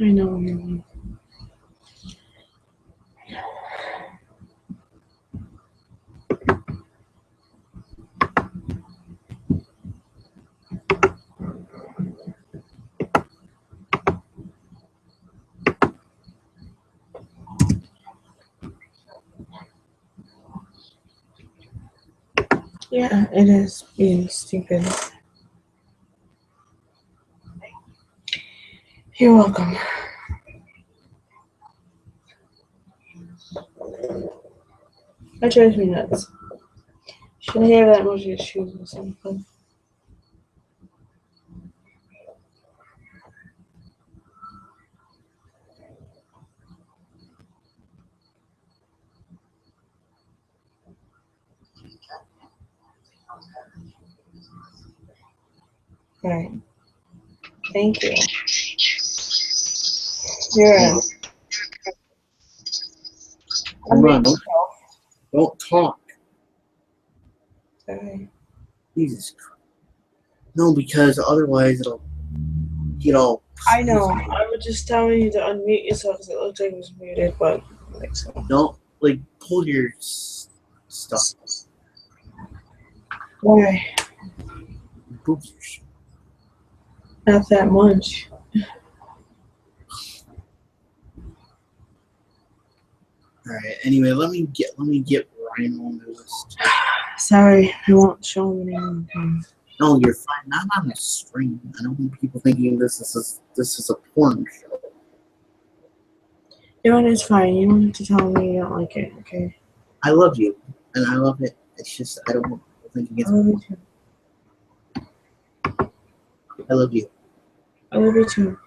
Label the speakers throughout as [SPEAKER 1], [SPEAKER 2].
[SPEAKER 1] I know what you mean. Yeah, it is being stupid. You're welcome. That drives me nuts. Should I have that much issues or something? Right. Thank you. You're
[SPEAKER 2] Hold on, don't talk.
[SPEAKER 1] sorry.
[SPEAKER 2] Jesus Christ. No, because otherwise it'll, you know.
[SPEAKER 1] I know. I was just telling you to unmute yourself because it looked like it was muted, but I think so.
[SPEAKER 2] Don't, like, pull your stuff.
[SPEAKER 1] Why?
[SPEAKER 2] Boobs your shit.
[SPEAKER 1] Not that much.
[SPEAKER 2] Alright, anyway, let me get Rhino on the list.
[SPEAKER 1] Sorry, I won't show him anything.
[SPEAKER 2] No, you're fine. Not on the stream. I don't want people thinking this is a porn show.
[SPEAKER 1] You know, it's fine. You don't have to tell me you don't like it, okay?
[SPEAKER 2] I love you, and I love it. It's just I don't want people thinking it's.
[SPEAKER 1] I love you too.
[SPEAKER 2] I love you.
[SPEAKER 1] I love you too.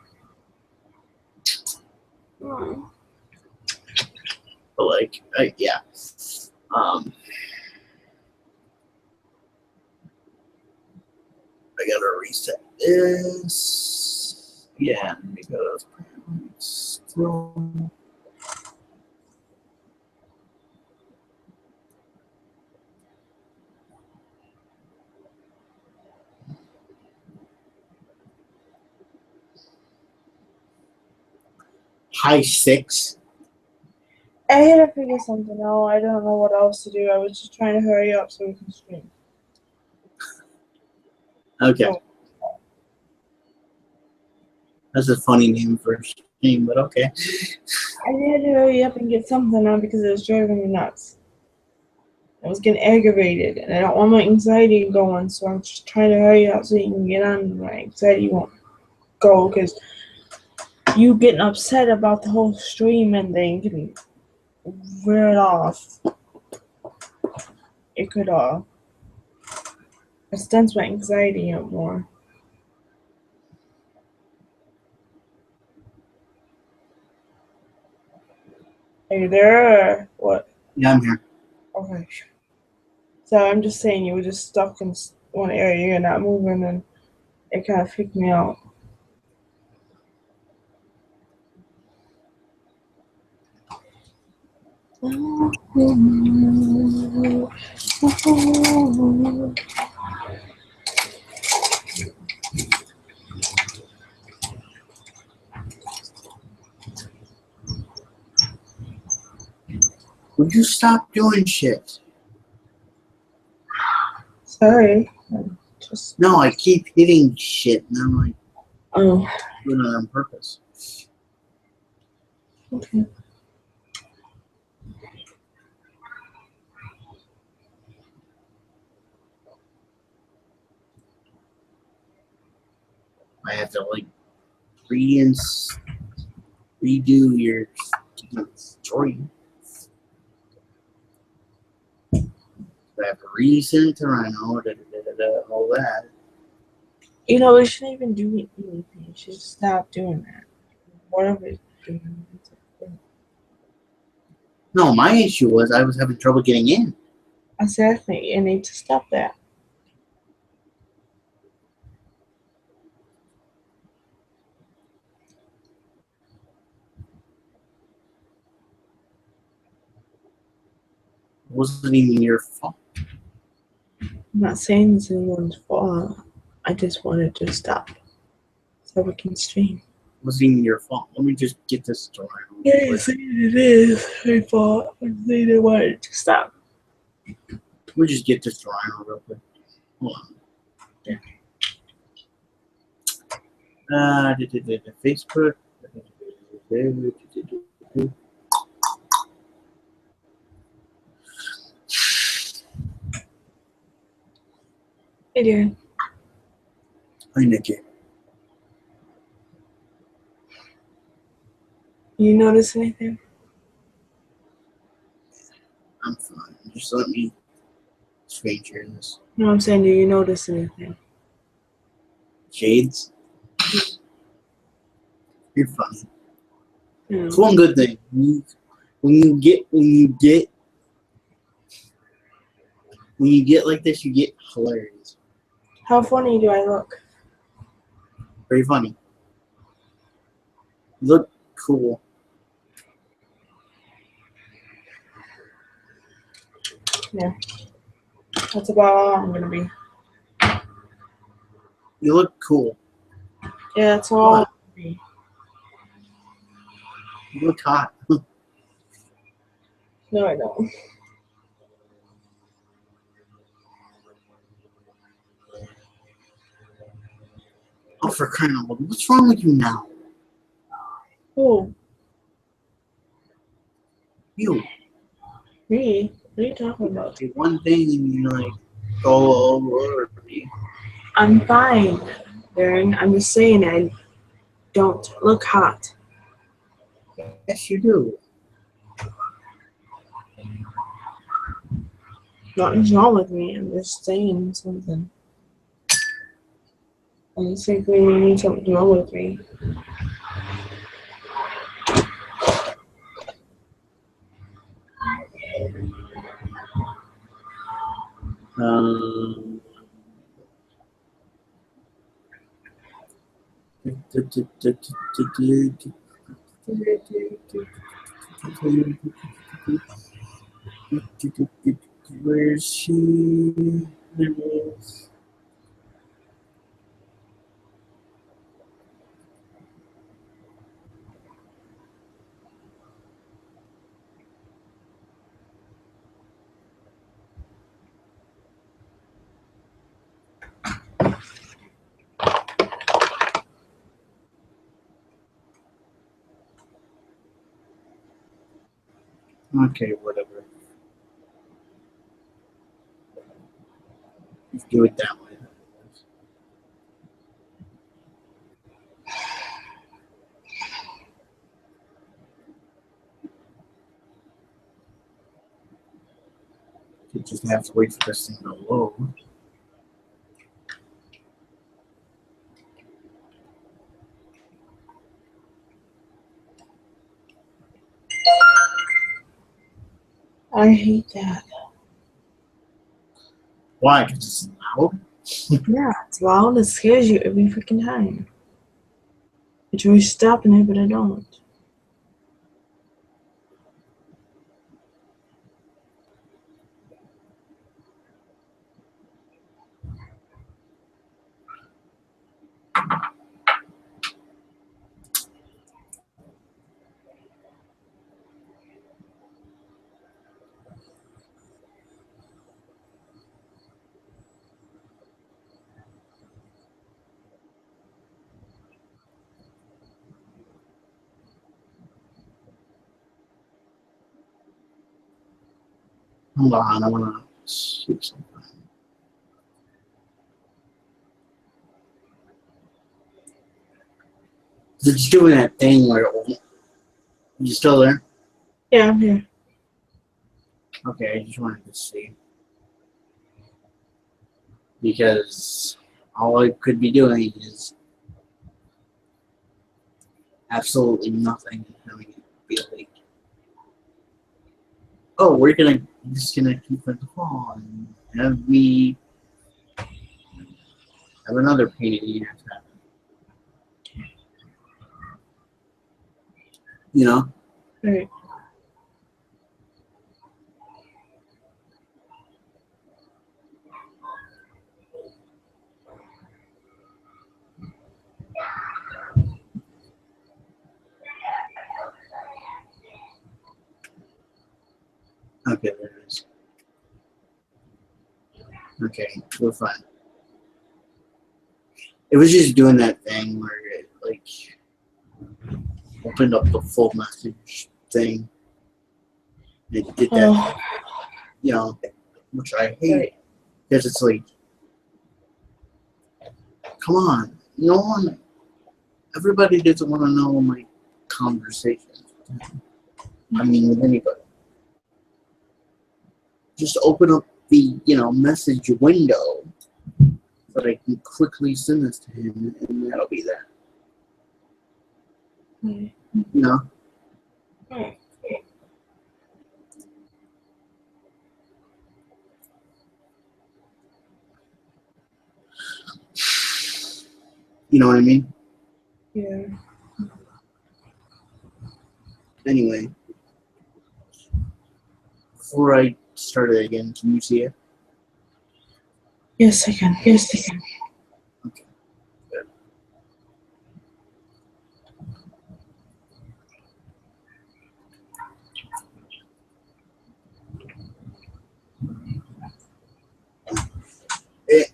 [SPEAKER 2] But like, yeah. I gotta reset this. Yeah, because still. High 6.
[SPEAKER 1] I had to figure something out. I don't know what else to do. I was just trying to hurry up so we can stream.
[SPEAKER 2] Okay.
[SPEAKER 1] Oh.
[SPEAKER 2] That's a funny name for a stream, but okay.
[SPEAKER 1] I had to hurry up and get something on because it was driving me nuts. I was getting aggravated, and I don't want my anxiety going, so I'm just trying to hurry up so you can get on and my anxiety won't go, because you getting upset about the whole stream and thing can wear it off. It could extend my anxiety out more. Are you there or what?
[SPEAKER 2] Yeah, I'm here.
[SPEAKER 1] Okay. So I'm just saying you were just stuck in one area, you're not moving, and it kind of freaked me out.
[SPEAKER 2] Would you stop doing shit?
[SPEAKER 1] Sorry. Just
[SPEAKER 2] No, I keep hitting shit, and I'm like,
[SPEAKER 1] oh,
[SPEAKER 2] doing it on purpose.
[SPEAKER 1] okay.
[SPEAKER 2] I have to like redo your story. I have to resend it to Rhino, all that.
[SPEAKER 1] You know, we shouldn't even do anything. You should stop doing that. Whatever you're doing.
[SPEAKER 2] No, my issue was I was having trouble getting in.
[SPEAKER 1] Exactly. You need to stop that.
[SPEAKER 2] It wasn't even your fault.
[SPEAKER 1] I'm not saying it's anyone's fault. I just wanted to stop so we can stream.
[SPEAKER 2] wasn't even your fault. Let me just get this story.
[SPEAKER 1] Yeah, it is my fault. They didn't want it to stop.
[SPEAKER 2] Let me just get this story real quick. Hold on. Facebook.
[SPEAKER 1] Hey, dear.
[SPEAKER 2] Hi, Nikki.
[SPEAKER 1] You notice anything?
[SPEAKER 2] I'm fine. Just let me screen share this.
[SPEAKER 1] No, I'm saying, do you notice anything?
[SPEAKER 2] Shades. You're funny.
[SPEAKER 1] No.
[SPEAKER 2] It's one good thing. When you get like this, you get hilarious.
[SPEAKER 1] How funny do I look?
[SPEAKER 2] Very funny. You look cool.
[SPEAKER 1] Yeah. That's about all I'm gonna be.
[SPEAKER 2] You look cool.
[SPEAKER 1] Yeah, that's all I'm
[SPEAKER 2] What?
[SPEAKER 1] gonna be.
[SPEAKER 2] You look hot.
[SPEAKER 1] No, I don't.
[SPEAKER 2] Oh, for crying out loud. What's wrong with you now?
[SPEAKER 1] Who?
[SPEAKER 2] You.
[SPEAKER 1] Me? What are you talking about?
[SPEAKER 2] Say one thing and you like go over me.
[SPEAKER 1] I'm fine, Darren. I'm just saying I don't look hot.
[SPEAKER 2] Yes, you do.
[SPEAKER 1] Nothing's wrong with me. I'm just saying something. I just think we need something wrong with me.
[SPEAKER 2] Um. Where's she? There it is. Okay, whatever. Let's do it that way. You just have to wait for this thing to load.
[SPEAKER 1] I hate that.
[SPEAKER 2] Why? Because it's loud?
[SPEAKER 1] Yeah, it's loud. It scares you every freaking time. I try stopping it, but I don't.
[SPEAKER 2] Hold on, I want to see something. They're just doing that thing where it won't. You still there?
[SPEAKER 1] Yeah, I'm here.
[SPEAKER 2] Okay, I just wanted to see. Because all I could be doing is absolutely nothing. I mean, be like, oh, we're gonna disconnect you from the call and have me have another pain in the ass happen. You know?
[SPEAKER 1] Right.
[SPEAKER 2] Okay, there it is. Okay, we're fine. It was just doing that thing where it, like, opened up the full message thing. It did that, you know, which I hate. Because it's like, come on, no one, everybody doesn't want to know my conversations. I mean, with anybody. Just open up the, you know, message window so that I can quickly send this to him, and that'll be there. You know? You know what I mean?
[SPEAKER 1] Yeah.
[SPEAKER 2] Anyway, before I start it again, can you see it?
[SPEAKER 1] Yes, I can. Yes, I can.
[SPEAKER 2] Okay. Good.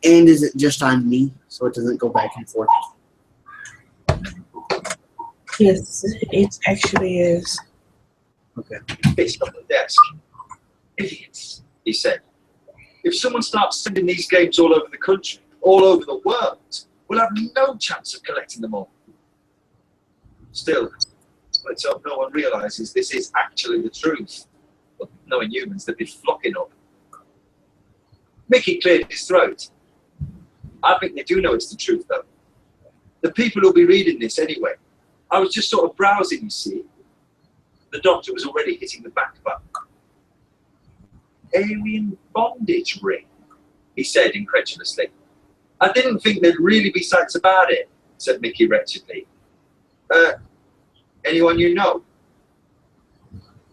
[SPEAKER 2] And is it just on me, so it doesn't go back and forth?
[SPEAKER 1] Yes, it actually is.
[SPEAKER 2] Okay.
[SPEAKER 3] Fist on the desk. Idiots, he said. If someone starts sending these games all over the country, all over the world, we'll have no chance of collecting them all. Still, let's hope no one realizes this is actually the truth. But knowing humans, they'd be flocking up. Mickey cleared his throat. I think they do know it's the truth, though. The people who'll be reading this anyway. I was just sort of browsing, you see. The doctor was already hitting the back button. Alien bondage ring, he said incredulously. I didn't think there'd really be sights about it, said Mickey wretchedly. Anyone you know?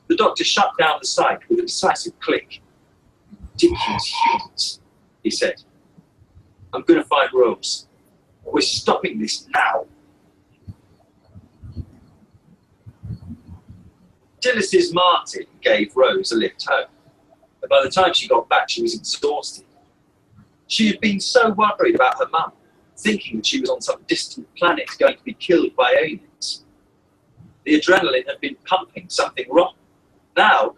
[SPEAKER 3] The doctor shut down the site with a decisive click. Ridiculous humans, he said. I'm going to find Rose. We're stopping this now. Dillis's Martin gave Rose a lift home. But by the time she got back, she was exhausted. She had been so worried about her mum, thinking that she was on some distant planet going to be killed by aliens. The adrenaline had been pumping something wrong. Now,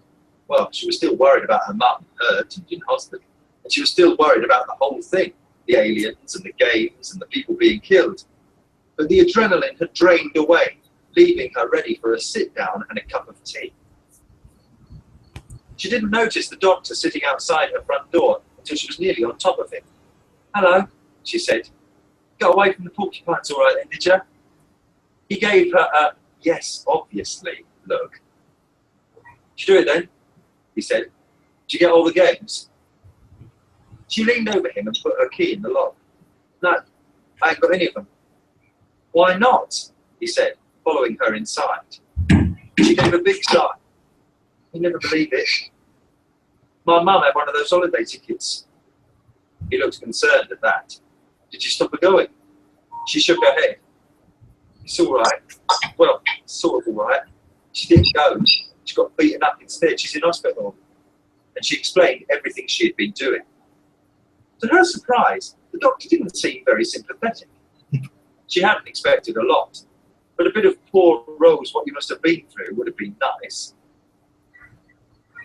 [SPEAKER 3] well, she was still worried about her mum, hurt and in hospital. And she was still worried about the whole thing, the aliens and the games and the people being killed. But the adrenaline had drained away, leaving her ready for a sit-down and a cup of tea. She didn't notice the doctor sitting outside her front door until she was nearly on top of him. Hello, she said. Got away from the porcupines all right then, did you? He gave her a yes, obviously look. Did you do it then? He said. Did you get all the games? She leaned over him and put her key in the lock. No, I ain't got any of them. Why not? He said, following her inside. She gave a big sigh. You never believe it. My mum had one of those holiday tickets. He looked concerned at that. Did you stop her going? She shook her head. It's all right. Well, sort of all right. She didn't go. She got beaten up instead. She's in hospital. And she explained everything she had been doing. To her surprise, the doctor didn't seem very sympathetic. She hadn't expected a lot, but a bit of poor Rose, what you must have been through, would have been nice.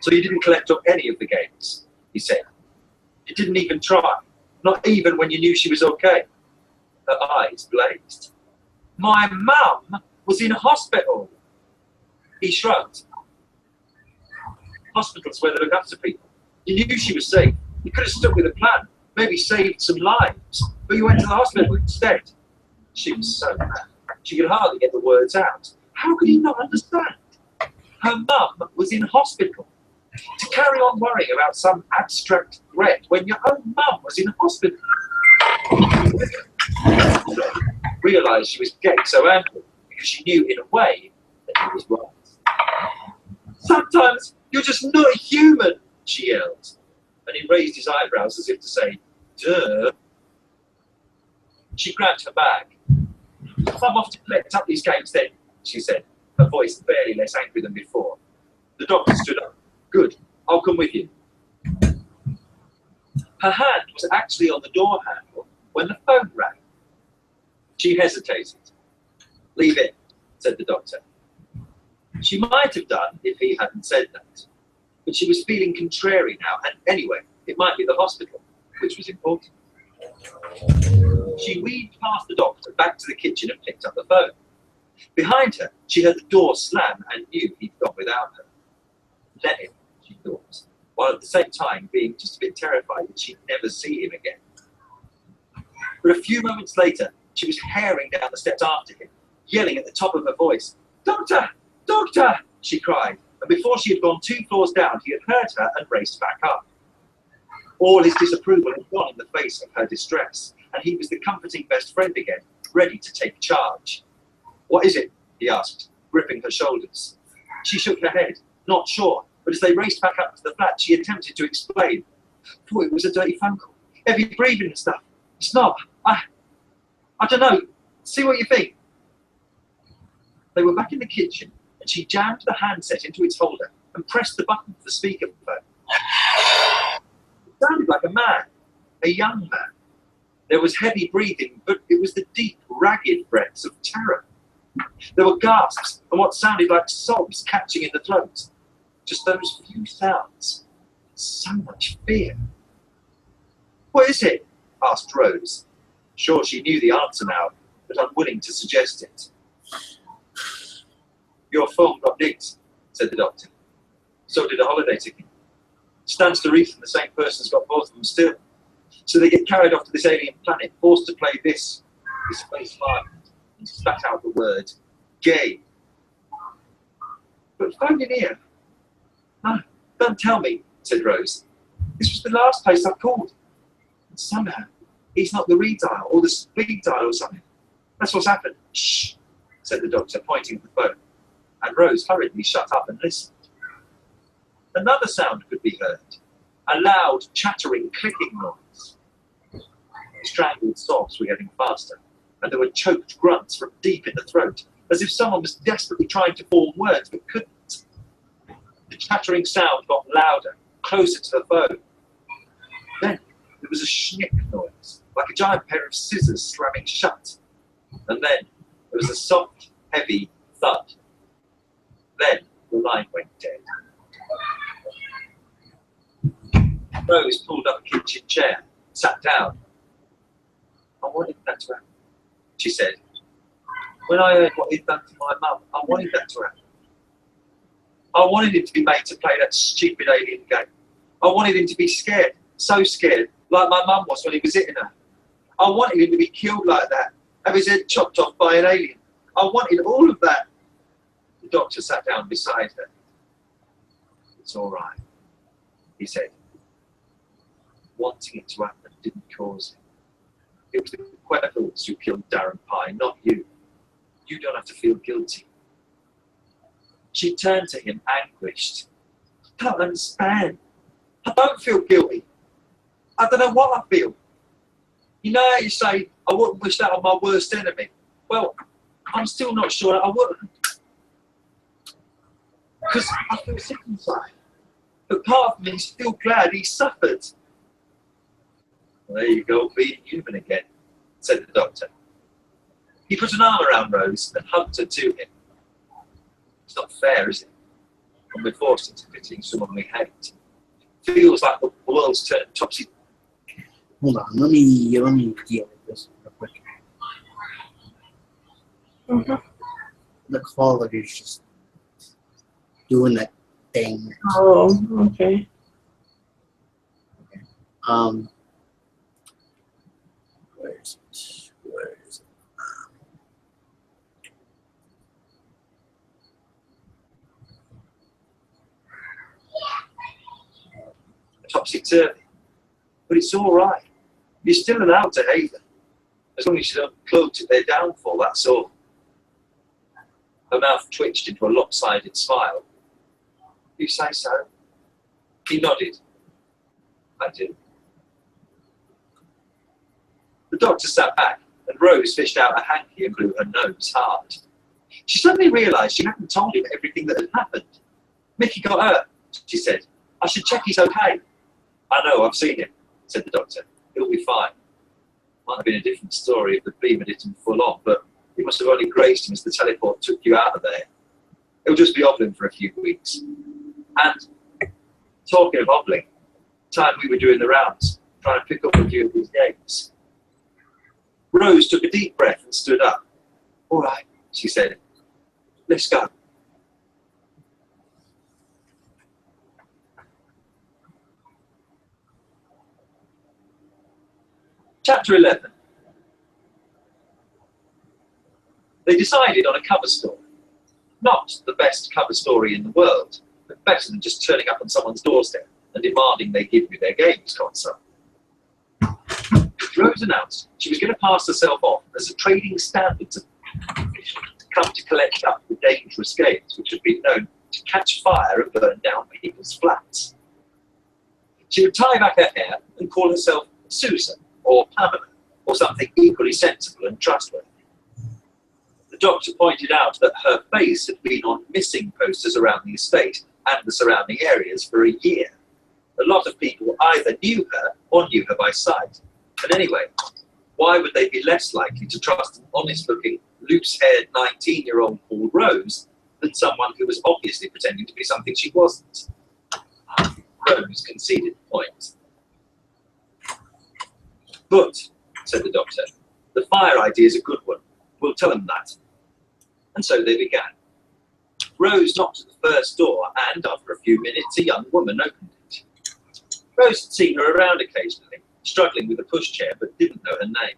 [SPEAKER 3] So you didn't collect up any of the games, he said. You didn't even try, not even when you knew she was okay. Her eyes blazed. My mum was in hospital. He shrugged. Hospital's where they look after people. You knew she was safe. You could have stuck with a plan, maybe saved some lives, but you went to the hospital instead. She was so mad. She could hardly get the words out. How could he not understand? Her mum was in hospital. To carry on worrying about some abstract threat when your own mum was in hospital. Realised she was getting so angry because she knew in a way that he was right. Sometimes you're just not human, she yelled. And he raised his eyebrows as if to say, duh. She grabbed her bag. I'm off to collect up these games then, she said, her voice barely less angry than before. The doctor stood up. Good, I'll come with you. Her hand was actually on the door handle when the phone rang. She hesitated. Leave it, said the doctor. She might have done if he hadn't said that. But she was feeling contrary now, and anyway, it might be the hospital, which was important. She weaved past the doctor back to the kitchen and picked up the phone. Behind her, she heard the door slam and knew he'd gone without her. Let him, she thought, while at the same time being just a bit terrified that she'd never see him again. But a few moments later, she was herring down the steps after him, yelling at the top of her voice. "Doctor! Doctor!" she cried, and before she had gone 2 floors down, he had heard her and raced back up. All his disapproval had gone in the face of her distress, and he was the comforting best friend again, ready to take charge. "What is it?" he asked, gripping her shoulders. She shook her head, not sure, but as they raced back up to the flat, she attempted to explain. "Thought it was a dirty phone call. Heavy breathing and stuff. Snob. I don't know. See what you think." They were back in the kitchen, and she jammed the handset into its holder and pressed the button for the speakerphone. It sounded like a man, a young man. There was heavy breathing, but it was the deep, ragged breaths of terror. There were gasps and what sounded like sobs catching in the throat. Just those few sounds. So much fear. "What is it?" asked Rose. Sure she knew the answer now, but unwilling to suggest it. "Your phone got nicked," said the doctor. "So did a holiday ticket. Stands to reason the same person's got both of them still. So they get carried off to this alien planet, forced to play this space fire." He spat out the word, "gay." "But phone in here." "No, don't tell me," said Rose. "This was the last place I called. And somehow, he's not the read dial or the speed dial or something. That's what's happened." "Shh," said the doctor, pointing at the phone. And Rose hurriedly shut up and listened. Another sound could be heard, a loud, chattering, clicking noise. The strangled sobs were getting faster, and there were choked grunts from deep in the throat, as if someone was desperately trying to form words but couldn't. The chattering sound got louder, closer to the phone. Then there was a schnick noise, like a giant pair of scissors slamming shut. And then there was a soft, heavy thud. Then the line went dead. Rose pulled up a kitchen chair, sat down. "I wanted that to happen," she said. "When I heard what he'd done to my mum, I wanted that to happen. I wanted him to be made to play that stupid alien game. I wanted him to be scared, so scared, like my mum was when he was hitting her. I wanted him to be killed like that, have his head chopped off by an alien. I wanted all of that." The doctor sat down beside her. "It's all right," he said. "Wanting it to happen didn't cause it. It was the Quevils who killed Darren Pye, not you. You don't have to feel guilty." She turned to him, anguished. "I don't understand. I don't feel guilty. I don't know what I feel. You know how you say, I wouldn't wish that on my worst enemy? Well, I'm still not sure that I wouldn't. Because I feel sick inside. But part of me is still glad he suffered." "Well, there you go, being human again," said the doctor. He put an arm around Rose and hugged her to him. "It's not fair, is it? When we're forced into pitying someone we hate. Feels like the world's turned topsy."
[SPEAKER 2] Hold on, let me deal with this real quick. The quality is just doing that thing.
[SPEAKER 1] Oh, okay.
[SPEAKER 2] Where is it? Where is it?
[SPEAKER 3] Topsy-turvy. But it's all right. You're still allowed to hate them, as long as you don't cloak to their downfall, that's all. Her mouth twitched into a lopsided smile. "You say so?" He nodded. "I do." The doctor sat back, and Rose fished out a hanky and blew her nose hard. She suddenly realised she hadn't told him everything that had happened. "Mickey got hurt," she said. I should check he's okay. I know, I've seen him, said the doctor. He'll be fine. Might have been a different story if the beam had hit him full on, but you must have only grazed him as the teleport took you out of there. He'll just be hobbling for a few weeks. And talking of hobbling, time we were doing the rounds, trying to pick up a few of these games. Rose took a deep breath and stood up. All right, she said. Let's go. Chapter 11. They decided on a cover story. Not the best cover story in the world, but better than just turning up on someone's doorstep and demanding they give you their games console. Rose announced she was going to pass herself off as a trading standards official to come to collect up the dangerous games which had been known to catch fire and burn down people's flats. She would tie back her hair and call herself Susan or Pamela or something equally sensible and trustworthy. The doctor pointed out that her face had been on missing posters around the estate and the surrounding areas for a year. A lot of people either knew her or knew her by sight. And anyway, why would they be less likely to trust an honest-looking, loose-haired 19-year-old called Rose than someone who was obviously pretending to be something she wasn't? Rose conceded the point. But, said the doctor, the fire idea is a good one. We'll tell them that. And so they began. Rose knocked at the first door and, after a few minutes, a young woman opened it. Rose had seen her around occasionally, struggling with a pushchair, but didn't know her name.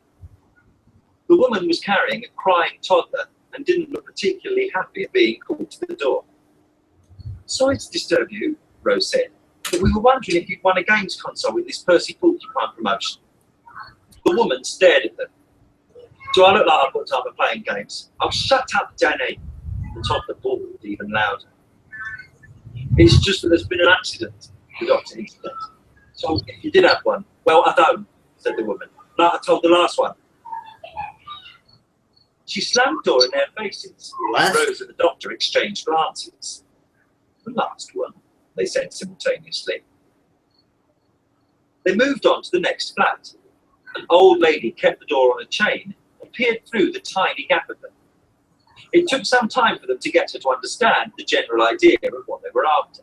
[SPEAKER 3] The woman was carrying a crying toddler and didn't look particularly happy at being called to the door. Sorry to disturb you, Rose said, but we were wondering if you'd won a games console with this Percy Porcupine promotion. The woman stared at them. Do I look like I put time at playing games? Oh, shut up, Danny. The toddler bawled even louder. It's just that there's been an accident, the doctor explained. So if you did have one, well, I don't, said the woman. Like I told the last one. She slammed the door in their faces. Rose and the doctor exchanged glances. The last one, they said simultaneously. They moved on to the next flat. An old lady kept the door on a chain and peered through the tiny gap of them. It took some time for them to get her to understand the general idea of what they were after.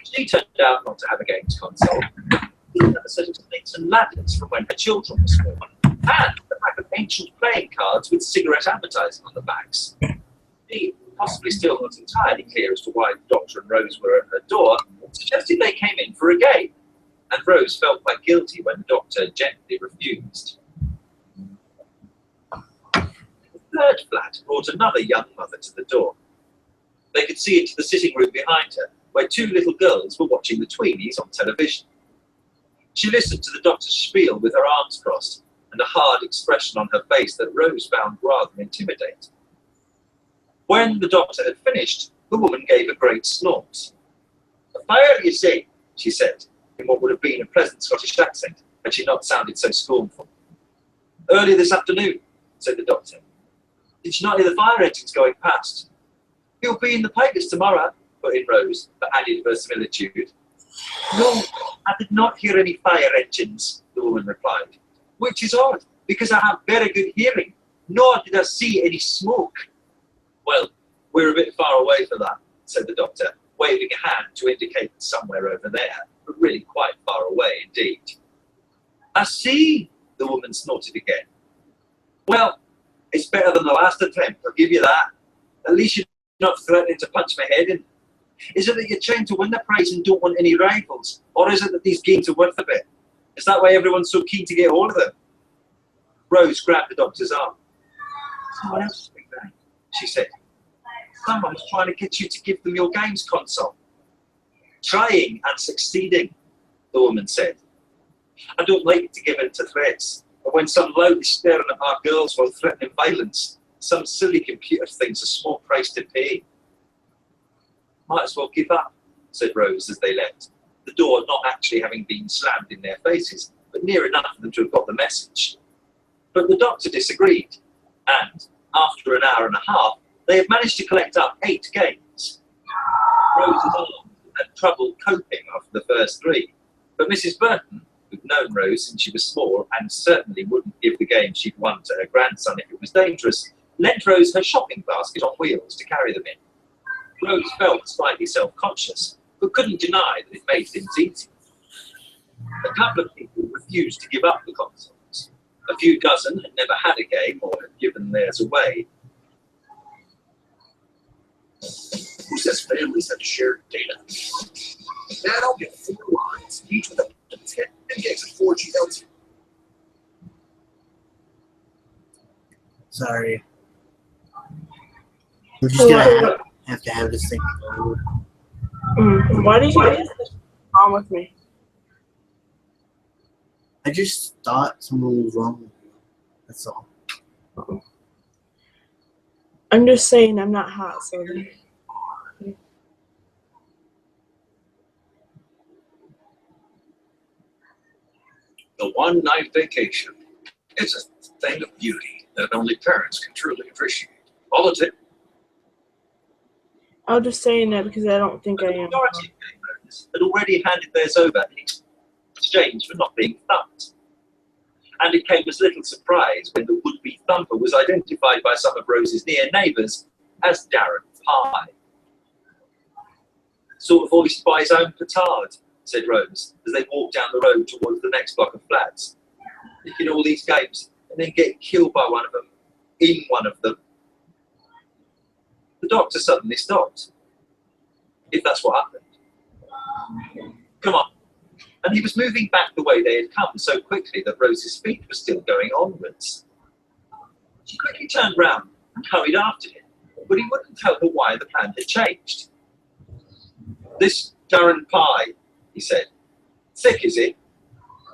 [SPEAKER 3] She turned out not to have a games console, but a set of snakes and ladders from when her children were small, and a pack of ancient playing cards with cigarette advertising on the backs. He, possibly still not entirely clear as to why the doctor and Rose were at her door, suggested they came in for a game, and Rose felt quite guilty when the doctor gently refused. The third flat brought another young mother to the door. They could see into the sitting room behind her, where two little girls were watching the Tweenies on television. She listened to the doctor's spiel with her arms crossed and a hard expression on her face that Rose found rather intimidating. When the doctor had finished, the woman gave a great snort. "A fire, you see," she said, in what would have been a pleasant Scottish accent, had she not sounded so scornful. "Early this afternoon," said the doctor. "Did you not hear the fire engines going past?" "You'll be in the papers tomorrow," put in Rose, for added verisimilitude. "No, I did not hear any fire engines," the woman replied, "which is odd, because I have very good hearing, nor did I see any smoke." "Well, we're a bit far away for that," said the doctor, waving a hand to indicate somewhere over there, but really quite far away indeed. "I see," the woman snorted again. "Well, it's better than the last attempt, I'll give you that. At least you're not threatening to punch my head in. Is it that you're trying to win the prize and don't want any rivals? Or is it that these games are worth a bit? Is that why everyone's so keen to get hold of them?" Rose grabbed the doctor's arm. "Someone else is doing that," she said. "Someone's trying to get you to give them your games console." "Trying and succeeding," the woman said. "I don't like to give in to threats, but when some loud is staring at our girls while threatening violence, some silly computer thing's a small price to pay." "Might as well give up," said Rose as they left, the door not actually having been slammed in their faces, but near enough for them to have got the message. But the doctor disagreed, and, after an hour and a half, they had managed to collect up 8 games. Rose's arms had trouble coping after the first 3. But Mrs. Burton, who'd known Rose since she was small and certainly wouldn't give the game she'd won to her grandson if it was dangerous, lent Rose her shopping basket on wheels to carry them in. Rose felt slightly self-conscious, but couldn't deny that it made things easy. A couple of people refused to give up the consoles. A few dozen had never had a game or had given theirs away.
[SPEAKER 4] Who says families have to share data? Now get 4 lines, each with up to 10 gigs of 4G LTE.
[SPEAKER 2] Sorry. We're just gonna have to have this thing over.
[SPEAKER 1] Why did you ask this wrong with me?
[SPEAKER 2] I just thought something was wrong with you. That's all.
[SPEAKER 1] I'm just saying I'm not hot, so then.
[SPEAKER 4] The one-night vacation. It's a thing of beauty that only parents can truly appreciate. All it's
[SPEAKER 1] I was just saying that because I don't think I
[SPEAKER 3] The
[SPEAKER 1] am.
[SPEAKER 3] majority of gamers had already handed theirs over in exchange for not being thumped. And it came as little surprise when the would-be thumper was identified by some of Rose's near neighbours as Darren Pye. Sort of voiced by his own petard, said Rose, as they walked down the road towards the next block of flats. Picking all these games and then getting killed by one of them, in one of them. The doctor suddenly stopped. If that's what happened. Come on. And he was moving back the way they had come so quickly that Rose's feet were still going onwards. She quickly turned round and hurried after him, but he wouldn't tell her why the plan had changed. This Darren Pye, he said. Thick, is it?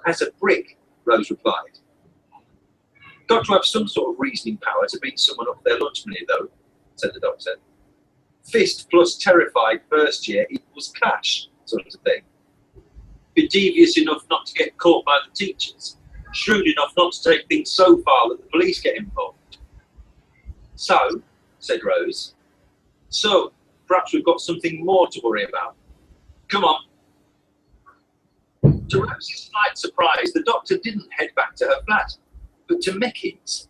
[SPEAKER 3] As a brick, Rose replied. Got to have some sort of reasoning power to beat someone off their lunch money, though, said the doctor. Fist plus terrified first year equals cash, sort of thing. Be devious enough not to get caught by the teachers. Shrewd enough not to take things so far that the police get involved. So, said Rose. So, perhaps we've got something more to worry about. Come on. To Rose's slight surprise, the doctor didn't head back to her flat, but to Mickey's.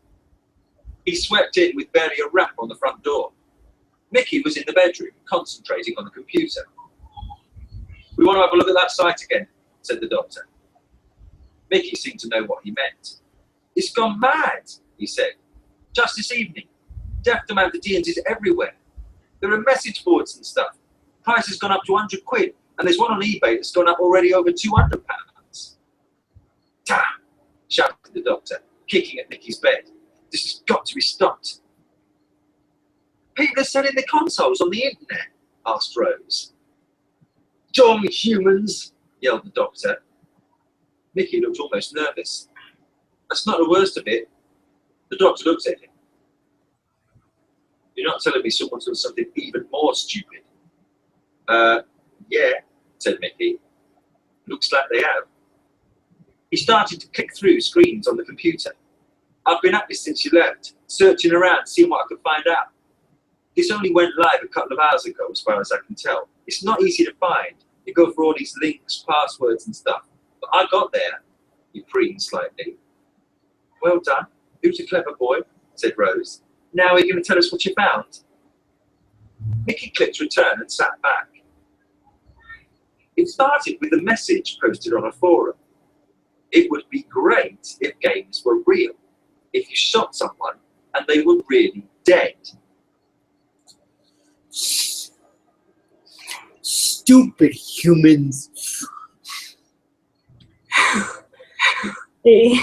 [SPEAKER 3] He swept in with barely a rap on the front door. Mickey was in the bedroom, concentrating on the computer. We want to have a look at that site again, said the doctor. Mickey seemed to know what he meant. It's gone mad, he said. Just this evening. Deaf demand for D&Ds everywhere. There are message boards and stuff. Price has gone up to 100 quid, and there's one on eBay that's gone up already over £200. Damn, shouted the doctor, kicking at Mickey's bed. This has got to be stopped. People are selling the consoles on the internet, asked Rose. Dumb humans, yelled the doctor. Mickey looked almost nervous. That's not the worst of it. The doctor looked at him. You're not telling me someone's done something even more stupid? Yeah, said Mickey. Looks like they have. He started to click through screens on the computer. I've been at this since you left, searching around, seeing what I could find out. This only went live a couple of hours ago, as far as I can tell. It's not easy to find. You go for all these links, passwords and stuff. But I got there. He preened slightly. Well done. Who's a clever boy? Said Rose. Now are you going to tell us what you found? Mickey clicked return and sat back. It started with a message posted on a forum. It would be great if games were real. If you shot someone and they were really dead.
[SPEAKER 2] Stupid humans.
[SPEAKER 1] Hey.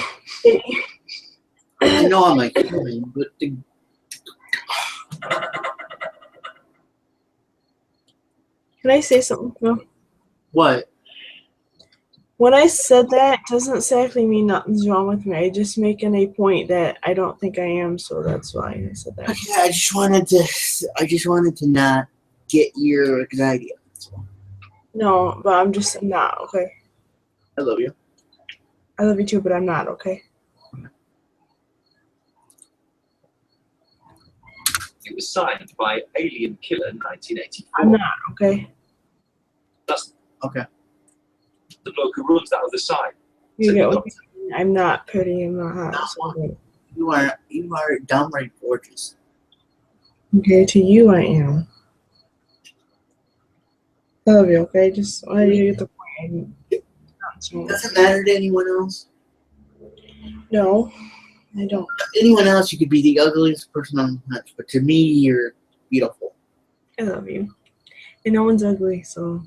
[SPEAKER 2] I know I'm a human, but
[SPEAKER 1] Can I say something, Phil?
[SPEAKER 2] what?
[SPEAKER 1] When I said that, it doesn't exactly mean nothing's wrong with me. I just making a point that I don't think I am, so that's why I said that.
[SPEAKER 2] Okay, I just wanted to not get your anxiety.
[SPEAKER 1] No, but I'm just not, okay?
[SPEAKER 2] I love you.
[SPEAKER 1] I love you too, but I'm not, okay?
[SPEAKER 3] It was signed by Alien Killer 1984.
[SPEAKER 1] I'm not, okay?
[SPEAKER 2] Okay.
[SPEAKER 3] The bloke who runs that other side.
[SPEAKER 1] You
[SPEAKER 3] Said
[SPEAKER 1] get
[SPEAKER 3] the
[SPEAKER 1] what
[SPEAKER 3] doctor.
[SPEAKER 1] I'm not pretty in my house.
[SPEAKER 2] You are downright gorgeous.
[SPEAKER 1] Okay, to you I am. I love you, okay? Just let you get the point.
[SPEAKER 2] Doesn't matter to anyone else.
[SPEAKER 1] No, I don't.
[SPEAKER 2] Anyone else, you could be the ugliest person on the planet, but to me, you're beautiful.
[SPEAKER 1] I love you. And no one's ugly, so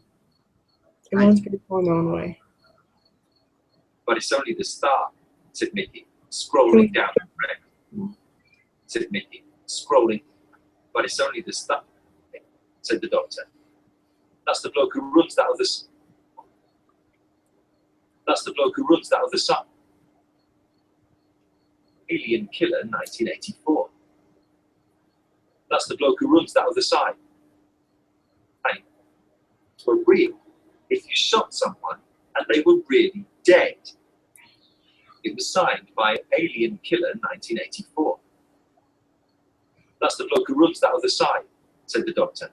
[SPEAKER 1] everyone's beautiful in their own way.
[SPEAKER 3] But it's only the start, said Mickey, scrolling down the thread. Said Mickey, scrolling. But it's only the start, said the doctor. That's the bloke who runs that other side. That's the bloke who runs that other side. Alien Killer 1984. That's the bloke who runs that other side. Hey, were real. If you shot someone and they were really dead. It was signed by Alien Killer 1984. That's the bloke who runs that other side, said the doctor.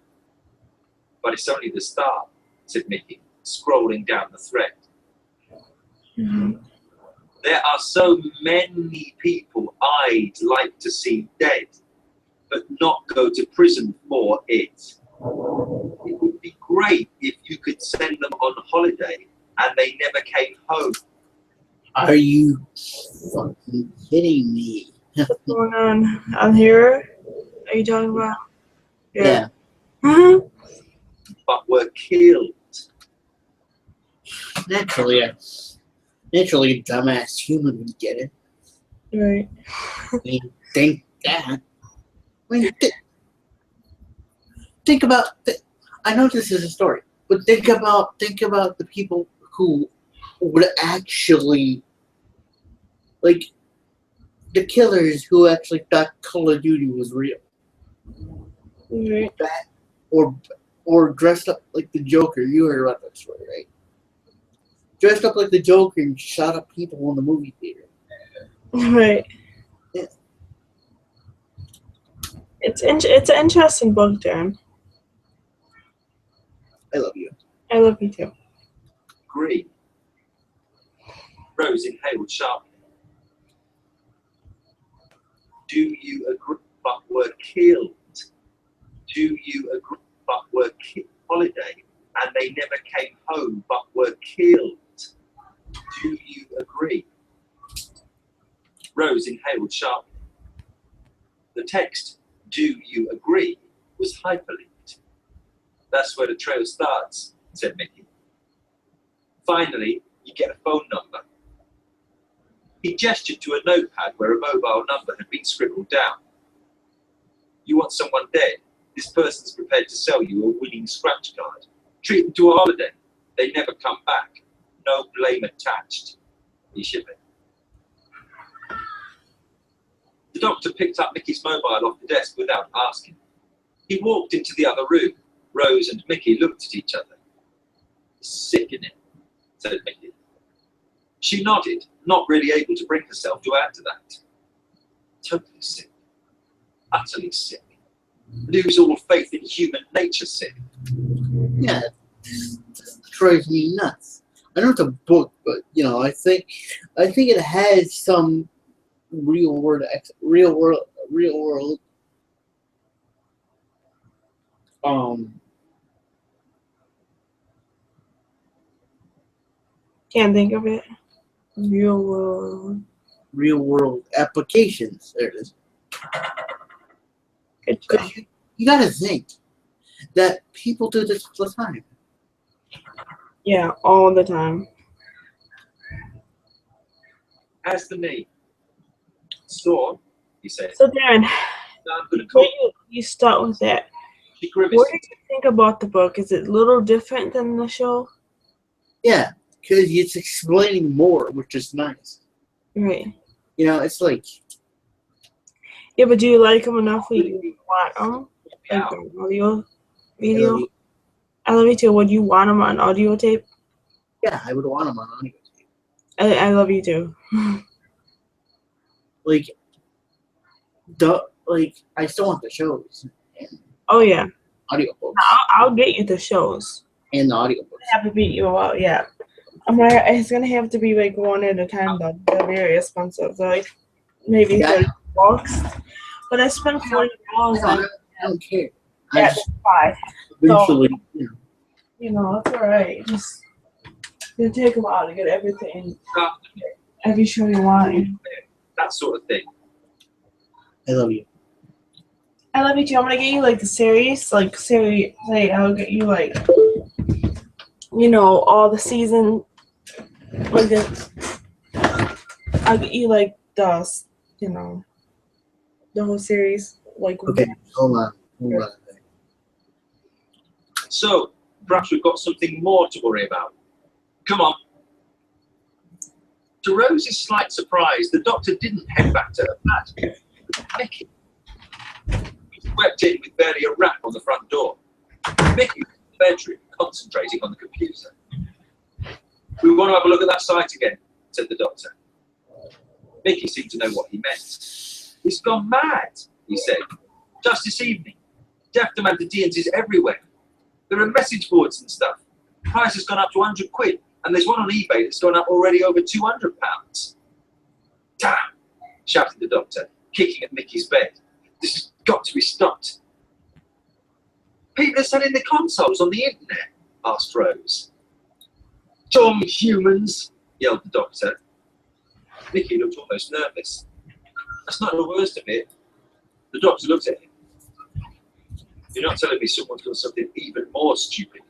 [SPEAKER 3] But it's only the start, said Mickey, scrolling down the thread.
[SPEAKER 1] Mm-hmm.
[SPEAKER 3] There are so many people I'd like to see dead, but not go to prison for it. It would be great if you could send them on holiday and they never came home.
[SPEAKER 2] Are you fucking kidding me?
[SPEAKER 1] What's going on? I'm here. Are you talking about?
[SPEAKER 2] Yeah.
[SPEAKER 3] But were killed.
[SPEAKER 2] Naturally, a dumbass human would get it.
[SPEAKER 1] Right.
[SPEAKER 2] I mean, think that. I mean, think about. I know this is a story, but think about the people who would actually, like, the killers who actually thought Call of Duty was real.
[SPEAKER 1] Right.
[SPEAKER 2] Or dressed up like the Joker. You heard about that story, right? Dressed up like the Joker and shot up people in the movie theater.
[SPEAKER 1] Right.
[SPEAKER 2] Yeah.
[SPEAKER 1] It's an interesting book, Dan.
[SPEAKER 2] I love you.
[SPEAKER 1] I love you too.
[SPEAKER 3] Agree. Rose inhaled sharply. Do you agree? But were killed. Do you agree? But were killed. Holiday, and they never came home, but were killed. Do you agree? Rose inhaled sharply. The text, "Do you agree?" was hyperlinked. That's where the trail starts, said Mickey. Finally, you get a phone number. He gestured to a notepad where a mobile number had been scribbled down. You want someone dead? This person's prepared to sell you a winning scratch card. Treat them to a holiday. They never come back. No blame attached. He shivered. The doctor picked up Mickey's mobile off the desk without asking. He walked into the other room. Rose and Mickey looked at each other. Sickening, said Mickey. She nodded, not really able to bring herself to add to that. Totally sick. Utterly sick. Lose all faith in human nature, sick.
[SPEAKER 2] Yeah, this drives me nuts. I know it's a book, but I think it has some real world.
[SPEAKER 1] Can't think of it. Real world
[SPEAKER 2] Applications. There it is.
[SPEAKER 1] Good job.
[SPEAKER 2] Because you gotta think that people do this all the time.
[SPEAKER 1] Yeah, all the time.
[SPEAKER 3] How's the knee? Sore, he said.
[SPEAKER 1] So Darren,
[SPEAKER 3] I'm gonna
[SPEAKER 1] before
[SPEAKER 3] call.
[SPEAKER 1] you start with that,
[SPEAKER 3] She grimaced.
[SPEAKER 1] what did you think about the book? Is it a little different than the show?
[SPEAKER 2] Yeah, because it's explaining more, which is nice.
[SPEAKER 1] Right.
[SPEAKER 2] It's like,
[SPEAKER 1] Yeah, but do you like them enough where you want them? Like the audio video? I love you too. Would you want them on audio tape?
[SPEAKER 2] yeah, I would want them on audio.
[SPEAKER 1] I love you too.
[SPEAKER 2] Like, I still want the shows and
[SPEAKER 1] Oh yeah.
[SPEAKER 2] audio books.
[SPEAKER 1] I'll get you the shows.
[SPEAKER 2] And the audiobooks.
[SPEAKER 1] have to beat you out, yeah. It's gonna have to be like one at a time though. They're very expensive. They're like maybe
[SPEAKER 2] Yeah.
[SPEAKER 1] $30. But I spent $40 on
[SPEAKER 2] I don't care. I
[SPEAKER 1] yeah,
[SPEAKER 2] just
[SPEAKER 1] 5.
[SPEAKER 2] eventually,
[SPEAKER 1] You know, it's alright. Just it'll take a while to get everything, every show you want.
[SPEAKER 3] That sort of thing.
[SPEAKER 2] I love you.
[SPEAKER 1] I love you too. I'm gonna get you like the series, like I'll get you like, you know, all the season, like I'll get you like you know, the whole series, like.
[SPEAKER 2] Okay, hold on.
[SPEAKER 3] So, perhaps we've got something more to worry about. Come on. To Rose's slight surprise, the doctor didn't head back to her flat. Mickey swept in with barely a rap on the front door. Mickey was in the bedroom, concentrating on the computer. We want to have a look at that site again, said the doctor. Mickey seemed to know what he meant. He's gone mad, he said. Just this evening. Deaf demand to D&Ds everywhere. There are message boards and stuff. Price has gone up to 100 quid, and there's one on eBay that's gone up already over £200. Damn, shouted the doctor, kicking at Mickey's bed. This has got to be stopped. People are selling the consoles on the internet, asked Rose. Dumb humans, yelled the doctor. Mickey looked almost nervous. That's not the worst of it. The doctor looked at him. You're not telling me someone's done something even more stupid?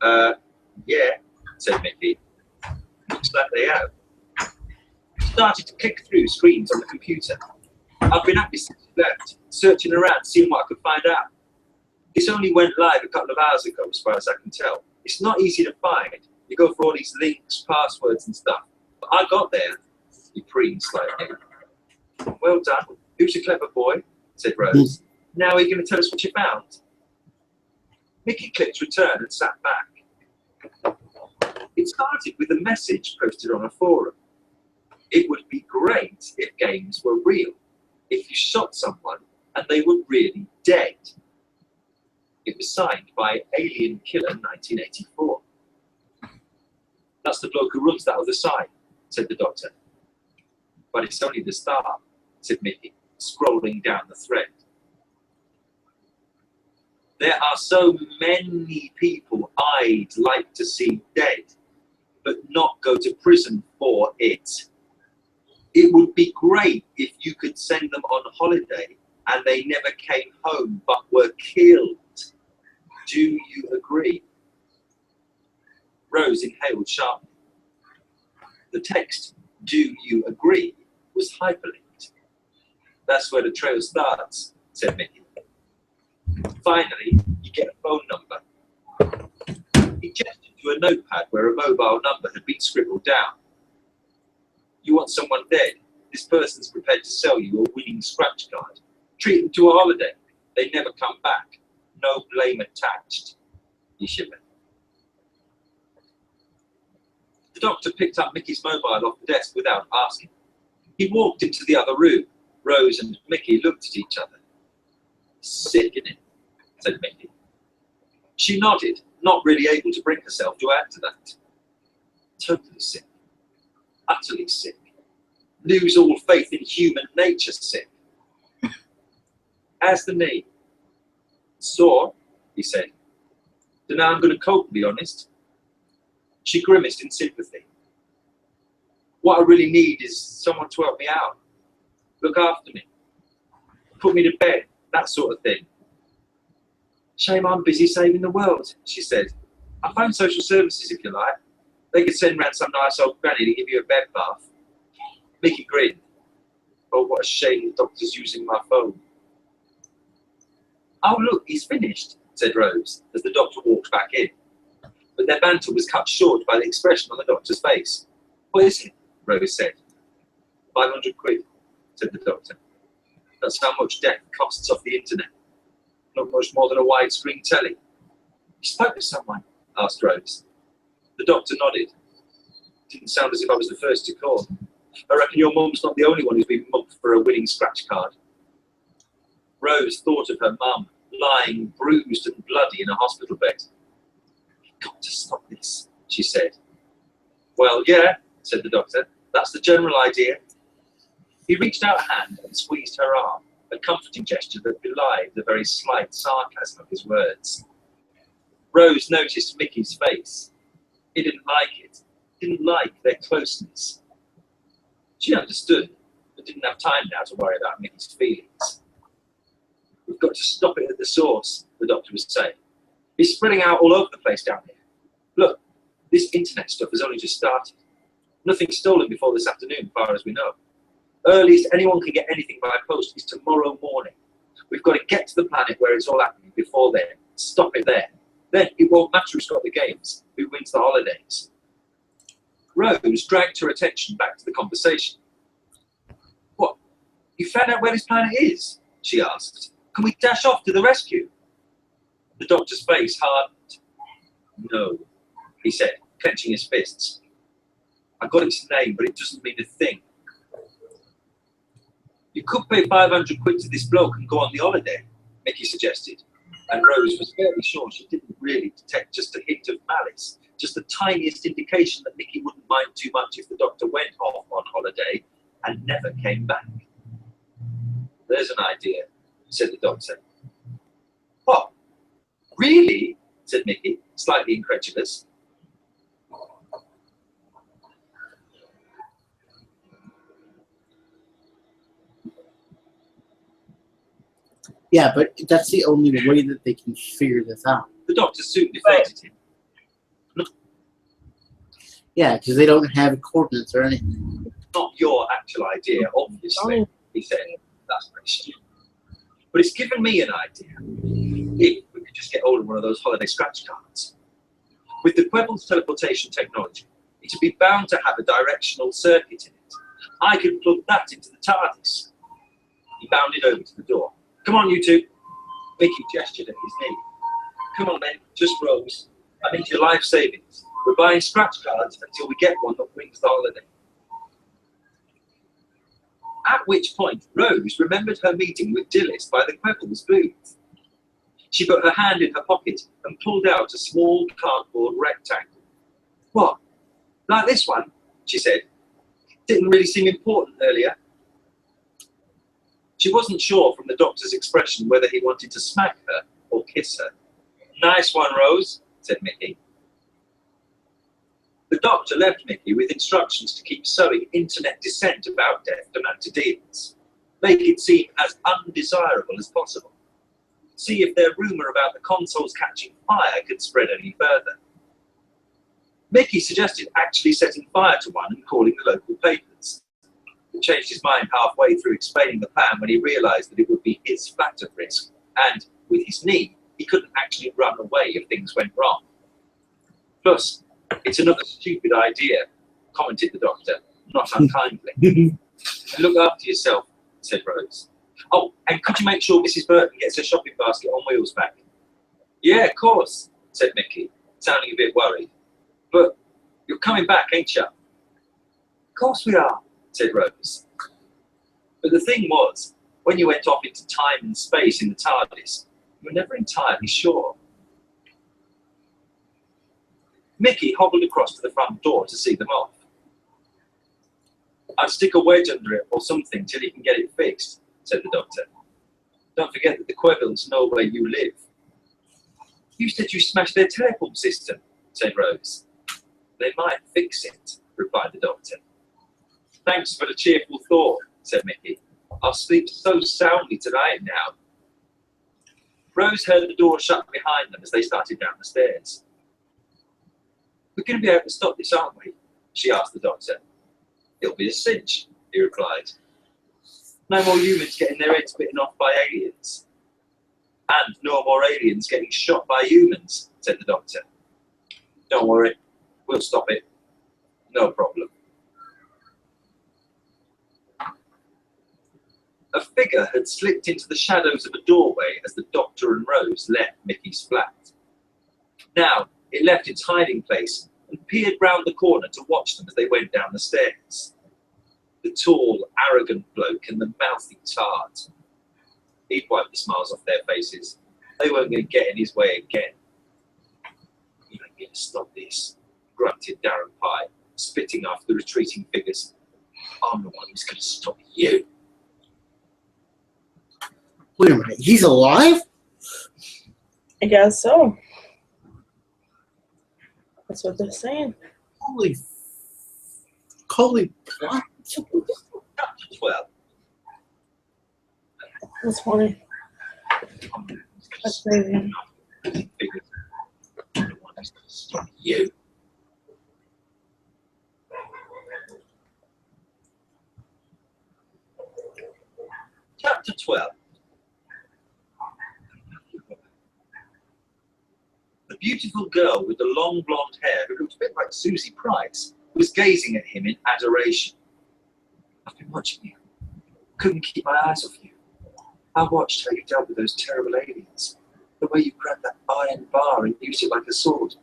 [SPEAKER 3] Yeah, said Mickey. Looks like they have. Started to click through screens on the computer. I've been at this since you left, searching around, seeing what I could find out. This only went live a couple of hours ago, as far as I can tell. It's not easy to find. You go for all these links, passwords and stuff. But I got there. He preened slightly. Well done. Who's a clever boy? Said Rose. Now are you going to tell us what you found? Mickey clicked return and sat back. It started with a message posted on a forum. It would be great if games were real, if you shot someone and they were really dead. It was signed by Alien Killer 1984. That's the bloke who runs that other site, said the doctor. But it's only the start, said Mickey, scrolling down the thread. There are so many people I'd like to see dead, but not go to prison for it. It would be great if you could send them on holiday and they never came home but were killed. Do you agree? Rose inhaled sharply. The text, do you agree, was hyperlinked. That's where the trail starts, said Mickey. Finally, you get a phone number. He gestured to a notepad where a mobile number had been scribbled down. You want someone dead? This person's prepared to sell you a winning scratch card. Treat them to a holiday. They never come back. No blame attached. He shivered. The doctor picked up Mickey's mobile off the desk without asking. He walked into the other room. Rose and Mickey looked at each other. Sickening, said Mickey. She nodded, not really able to bring herself to add to that. Totally sick. Utterly sick. Lose all faith in human nature sick. How's the knee? Sore, he said. Dunno how I'm going to cope, to be honest. She grimaced in sympathy. What I really need is someone to help me out. Look after me. Put me to bed, that sort of thing. Shame I'm busy saving the world, she said. I phone social services if you like. They could send round some nice old granny to give you a bed bath. Mickey grinned. Oh, what a shame the doctor's using my phone. Oh, look, he's finished, said Rose, as the doctor walked back in. But their banter was cut short by the expression on the doctor's face. What is it? Rose said. 500 quid, said the doctor. That's how much death costs off the internet. Not much more than a widescreen telly. You spoke to someone? Asked Rose. The doctor nodded. Didn't sound as if I was the first to call. I reckon your mum's not the only one who's been mugged for a winning scratch card. Rose thought of her mum, lying bruised and bloody in a hospital bed. Got to stop this, she said. Well, yeah, said the doctor. That's the general idea. He reached out a hand and squeezed her arm, a comforting gesture that belied the very slight sarcasm of his words. Rose noticed Mickey's face. He didn't like it, didn't like their closeness. She understood, but didn't have time now to worry about Mickey's feelings. We've got to stop it at the source, the doctor was saying. It's spreading out all over the place down here. Look, this internet stuff has only just started. Nothing stolen before this afternoon, as far as we know. Earliest anyone can get anything by post is tomorrow morning. We've got to get to the planet where it's all happening before then. Stop it there. Then it won't matter who's got the games, who wins the holidays. Rose dragged her attention back to the conversation. What? You found out where this planet is? She asked. Can we dash off to the rescue? The doctor's face hardened. No, he said, clenching his fists. I got its name, but it doesn't mean a thing. You could pay 500 quid to this bloke and go on the holiday, Mickey suggested. And Rose was fairly sure she didn't really detect just a hint of malice, just the tiniest indication that Mickey wouldn't mind too much if the doctor went off on holiday and never came back. There's an idea, said the doctor. What? Really? Said Mickey, slightly incredulous.
[SPEAKER 2] Yeah, but that's the only way that they can figure this out.
[SPEAKER 3] The doctor soon defended him.
[SPEAKER 2] Yeah, because they don't have coordinates or anything.
[SPEAKER 3] Not your actual idea, obviously, he said. That's pretty stupid. But it's given me an idea. If we could just get hold of one of those holiday scratch cards. With the Quebble's teleportation technology, it would be bound to have a directional circuit in it. I could plug that into the TARDIS. He bounded over to the door. Come on, you two. Mickey gestured at his knee. Come on, men, just Rose. I need your life savings. We're buying scratch cards until we get one that wins the holiday. At which point, Rose remembered her meeting with Dilys by the Quebble's booth. She put her hand in her pocket and pulled out a small cardboard rectangle. What? Like this one? She said. Didn't really seem important earlier. She wasn't sure from the doctor's expression whether he wanted to smack her or kiss her. Nice one, Rose, said Mickey. The doctor left Mickey with instructions to keep sowing internet dissent about Death to Mantideans. Make it seem as undesirable as possible. See if their rumour about the consoles catching fire could spread any further. Mickey suggested actually setting fire to one and calling the local papers. He changed his mind halfway through explaining the plan when he realised that it would be his flat at risk, and with his knee, he couldn't actually run away if things went wrong. Plus, it's another stupid idea, commented the doctor, not unkindly. Look after yourself, said Rose. Oh, and could you make sure Mrs. Burton gets her shopping basket on wheels back? Yeah, of course, said Mickey, sounding a bit worried. But you're coming back, ain't you? Of course we are, said Rose. But the thing was, when you went off into time and space in the TARDIS, you were never entirely sure. Mickey hobbled across to the front door to see them off. I'd stick a wedge under it or something till you can get it fixed, said the doctor. Don't forget that the Quebbles know where you live. You said you smashed their teleport system, said Rose. They might fix it, replied the doctor. Thanks for the cheerful thought, said Mickey. I'll sleep so soundly tonight now. Rose heard the door shut behind them as they started down the stairs. We're going to be able to stop this, aren't we? She asked the doctor. It'll be a cinch, he replied. No more humans getting their heads bitten off by aliens. And no more aliens getting shot by humans, said the doctor. Don't worry, we'll stop it. No problem. A figure had slipped into the shadows of a doorway as the doctor and Rose left Mickey's flat. Now, it left its hiding place and peered round the corner to watch them as they went down the stairs. The tall, arrogant bloke and the mouthy tart. He'd wiped the smiles off their faces. They weren't going to get in his way again. Even going to stop this, grunted Darren Pye, spitting after the retreating figures. I'm the one who's going to stop you.
[SPEAKER 2] Wait a minute, he's alive?
[SPEAKER 1] I guess so. That's what they're saying.
[SPEAKER 2] Holy what?
[SPEAKER 3] Chapter 12.
[SPEAKER 1] That's funny. That's crazy.
[SPEAKER 3] Figures. I'm the one who's going to stop you. Chapter 12. The beautiful girl with the long blonde hair, who looked a bit like Susie Price, was gazing at him in adoration. I've been watching you. Couldn't keep my eyes off you. I watched how you dealt with those terrible aliens. The way you grabbed that iron bar and used it like a sword.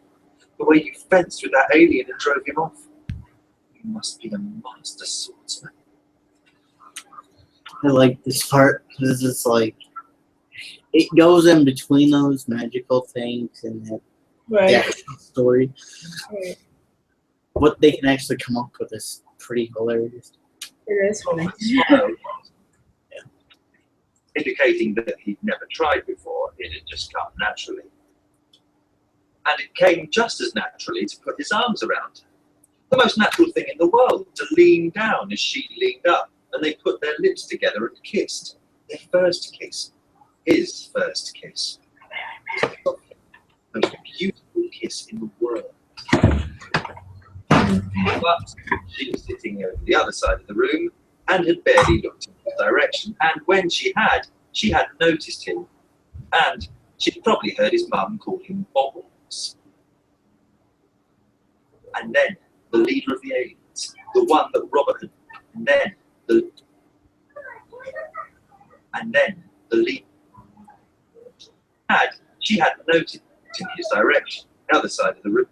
[SPEAKER 3] The way you fenced with that alien and drove him off. You must be a master swordsman.
[SPEAKER 2] I like this part because it's like it goes in between those magical things and the
[SPEAKER 1] Right.
[SPEAKER 2] actual story.
[SPEAKER 1] Right.
[SPEAKER 2] What they can actually come up with is pretty hilarious.
[SPEAKER 1] It is funny.
[SPEAKER 3] Smiled, indicating that he'd never tried before. It had just come naturally. And it came just as naturally to put his arms around her. The most natural thing in the world, to lean down as she leaned up, and they put their lips together and kissed. Their first kiss. His first kiss. The most beautiful kiss in the world. But she was sitting over the other side of the room and had barely looked in his direction. And when she hadn't noticed him. And she'd probably heard his mum call him Bobbles. And then the leader of the aliens, the one that Robert had, and then the leader. She hadn't noticed in his direction, the other side of the room.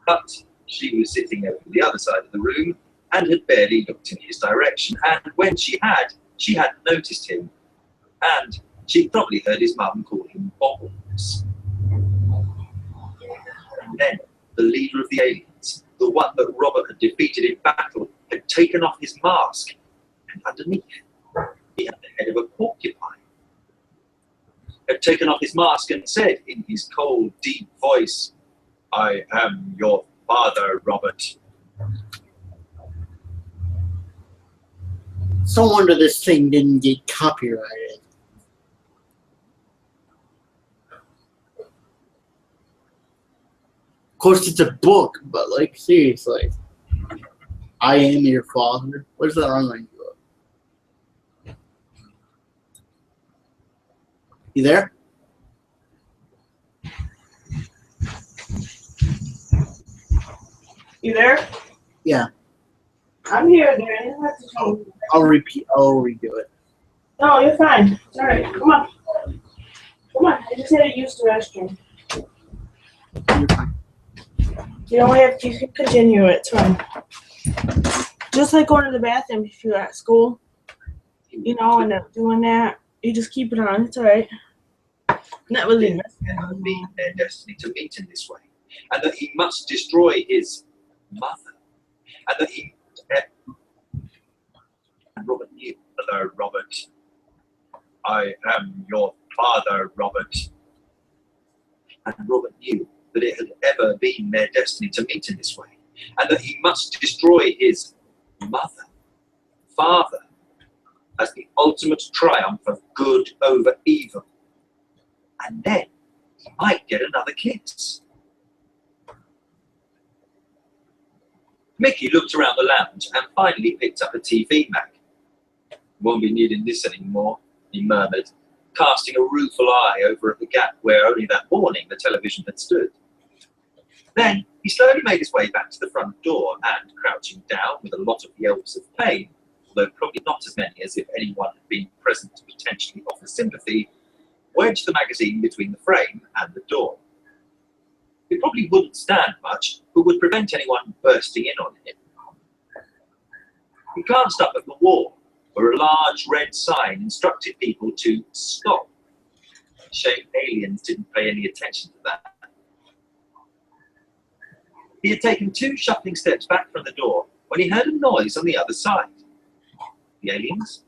[SPEAKER 3] But she was sitting over the other side of the room and had barely looked in his direction. And when she hadn't noticed him. And she'd probably heard his mum call him Bobbles. And then the leader of the aliens, the one that Robert had defeated in battle, had taken off his mask. And underneath, he had the head of a porcupine. Had taken off his mask and said in his cold, deep voice, I am your father, Robert.
[SPEAKER 2] So wonder this thing didn't get copyrighted. Of course, it's a book, but like seriously, I am your father. What does that remind you of? You there?
[SPEAKER 1] You there?
[SPEAKER 2] Yeah.
[SPEAKER 1] I'm here, Darren. You don't have to tell me.
[SPEAKER 2] I'll redo it.
[SPEAKER 1] No, you're fine. It's all right. Come on. Come on. I just had to use the restroom.
[SPEAKER 2] You're fine.
[SPEAKER 1] You don't have to. You can continue it. It's fine. Just like going to the bathroom if you're at school, you know, and doing that, you just keep it on. It's all right. Not really
[SPEAKER 3] It had been their destiny to meet in this way, and that he must destroy his mother, and that he. And Robert knew. Hello, Robert. I am your father, Robert. And Robert knew that it had ever been their destiny to meet in this way, and that he must destroy his mother, father, as the ultimate triumph of good over evil. And then he might get another kiss. Mickey looked around the lounge and finally picked up a TV Mac. Won't be needing this anymore, he murmured, casting a rueful eye over at the gap where only that morning the television had stood. Then he slowly made his way back to the front door and, crouching down with a lot of yelps of pain, although probably not as many as if anyone had been present to potentially offer sympathy, wedged the magazine between the frame and the door. It probably wouldn't stand much, but would prevent anyone bursting in on him. He glanced up at the wall, where a large red sign instructed people to stop. Shame aliens didn't pay any attention to that. He had taken 2 shuffling steps back from the door when he heard a noise on the other side. The aliens?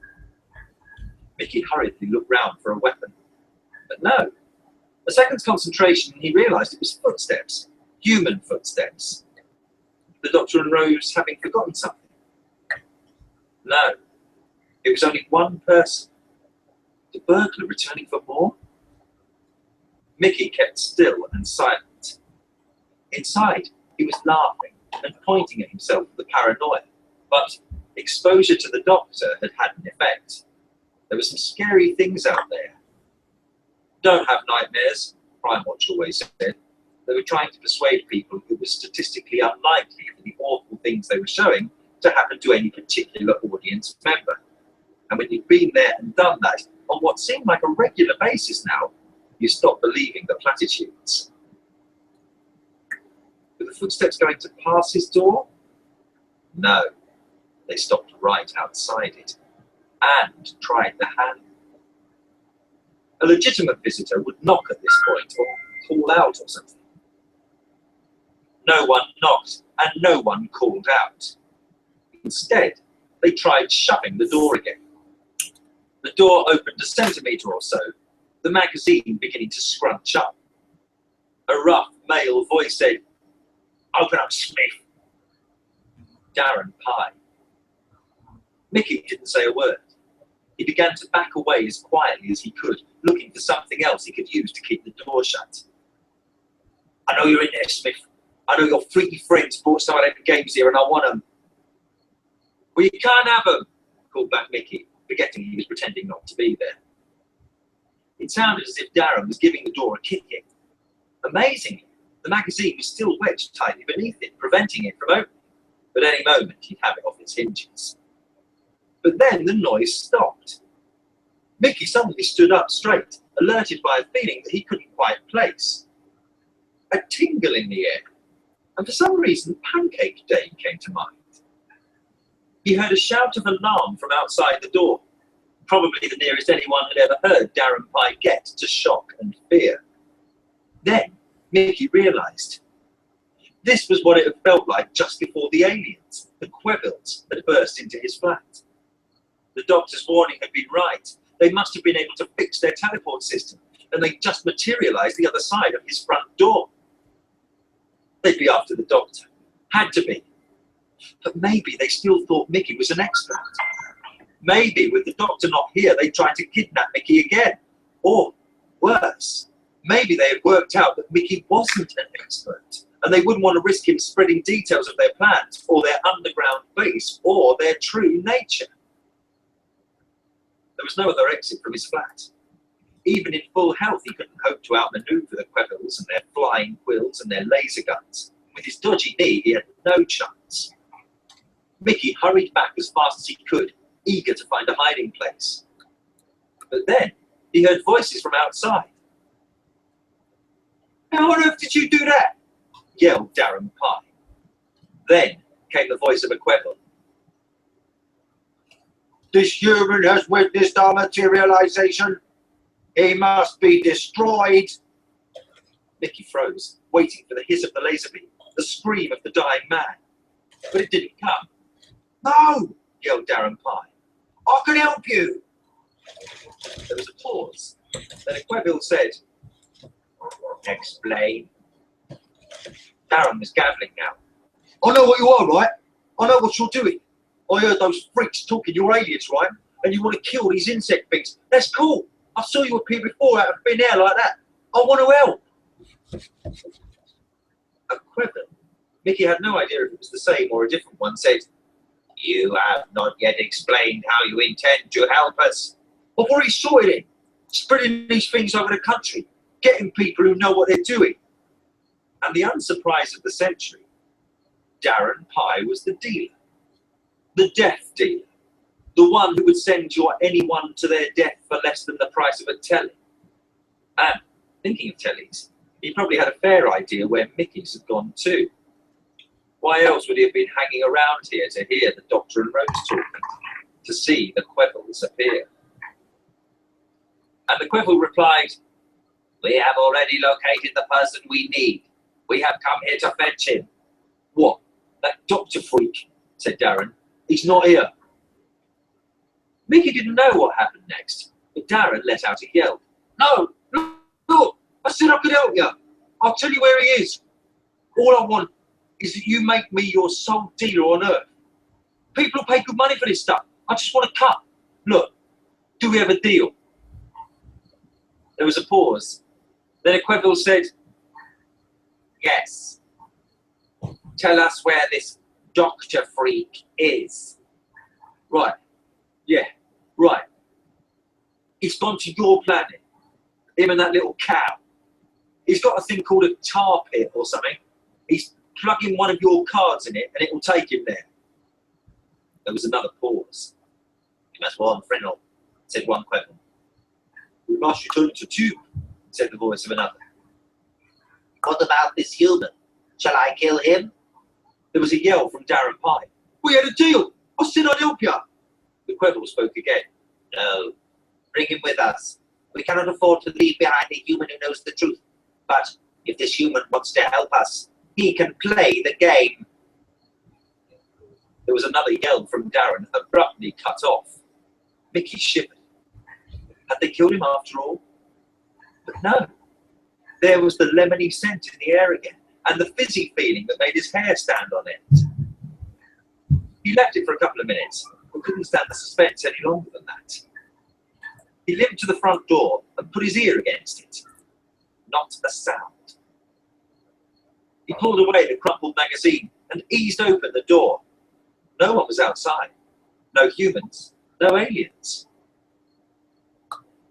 [SPEAKER 3] Mickey hurriedly looked round for a weapon. But no. A second's concentration and he realised it was footsteps. Human footsteps. The Doctor and Rose having forgotten something. No. It was only one person. The burglar returning for more? Mickey kept still and silent. Inside, he was laughing and pointing at himself with the paranoia. But exposure to the Doctor had had an effect. There were some scary things out there. Don't have nightmares, Crime Watch always said. They were trying to persuade people it was statistically unlikely for the awful things they were showing to happen to any particular audience member. And when you've been there and done that on what seemed like a regular basis now, you stop believing the platitudes. Were the footsteps going to pass his door? No. They stopped right outside it and tried the handle. A legitimate visitor would knock at this point or call out or something. No one knocked and no one called out. Instead, they tried shoving the door again. The door opened a centimetre or so, the magazine beginning to scrunch up. A rough male voice said, "Open up, Smith." Darren Pye. Mickey didn't say a word. He began to back away as quietly as he could, looking for something else he could use to keep the door shut. "I know you're in there, Smith. I know your freaky friends brought some of them games here and I want them." "Well, you can't have them," called back Mickey, forgetting he was pretending not to be there. It sounded as if Darren was giving the door a kicking. Amazingly, the magazine was still wedged tightly beneath it, preventing it from opening. But any moment he'd have it off its hinges. But then the noise stopped. Mickey suddenly stood up straight, alerted by a feeling that he couldn't quite place. A tingle in the air, and for some reason Pancake Day came to mind. He heard a shout of alarm from outside the door, probably the nearest anyone had ever heard Darren Pye get to shock and fear. Then Mickey realised. This was what it had felt like just before the aliens, the Quevils, had burst into his flat. The Doctor's warning had been right. They must have been able to fix their teleport system, and they just materialised the other side of his front door. They'd be after the Doctor. Had to be. But maybe they still thought Mickey was an expert. Maybe with the Doctor not here, they tried to kidnap Mickey again. Or, worse, maybe they had worked out that Mickey wasn't an expert, and they wouldn't want to risk him spreading details of their plans, or their underground base, or their true nature. There was no other exit from his flat. Even in full health, he couldn't hope to outmaneuver the Quevils and their flying quills and their laser guns. With his dodgy knee, he had no chance. Mickey hurried back as fast as he could, eager to find a hiding place. But then he heard voices from outside. "How on earth did you do that?" yelled Darren Pye. Then came the voice of a Quevil. "This human has witnessed our materialization. He must be destroyed." Mickey froze, waiting for the hiss of the laser beam, the scream of the dying man. But it didn't come. "No!" yelled Darren Pye. "I can help you." There was a pause. Then a Quevil said, "Explain." Darren was gabbling now. "I know what you are, right? I know what you're doing. I heard those freaks talking you're aliens, right? And you want to kill these insect things. That's cool. I saw you appear before out of thin air like that. I want to help." A Quevil, Mickey had no idea if it was the same or a different one, said, "You have not yet explained how you intend to help us." "I've already sorted it. Spreading these things over the country. Getting people who know what they're doing." And the unsurprise of the century, Darren Pye was the dealer. The death dealer. The one who would send anyone to their death for less than the price of a telly. And, thinking of tellies, he probably had a fair idea where Mickey's had gone too. Why else would he have been hanging around here to hear the Doctor and Rose talking, to see the Quevils appear? And the Quevil replied, "We have already located the person we need. We have come here to fetch him. What? That doctor freak, said Darren. He's not here. Mickey didn't know what happened next, but Darren let out a yell. No, look, I said I could help you. I'll tell you where he is. All I want is that you make me your sole dealer on Earth. People pay good money for this stuff. I just want a cut. Look, do we have a deal? There was a pause. Then Equeville said, yes. Tell us where this doctor freak is. Right. Yeah, right. He's gone to your planet. Him and that little cow. He's got a thing called a tar pit or something. He's plugging one of your cards in it and it will take him there. There was another pause. That's one, Frenel, said one Queville. We must return to tube, said the voice of another. What about this human? Shall I kill him? There was a yell from Darren Pye. We had a deal. I said I'd help you. The Queville spoke again. No, bring him with us. We cannot afford to leave behind a human who knows the truth. But if this human wants to help us, he can play the game. There was another yell from Darren, abruptly cut off. Mickey shivered. Had they killed him after all? But no. There was the lemony scent in the air again, and the fizzy feeling that made his hair stand on end. He left it for a couple of minutes, but couldn't stand the suspense any longer than that. He limped to the front door and put his ear against it. Not a sound. He pulled away the crumpled magazine and eased open the door. No one was outside. No humans. No aliens.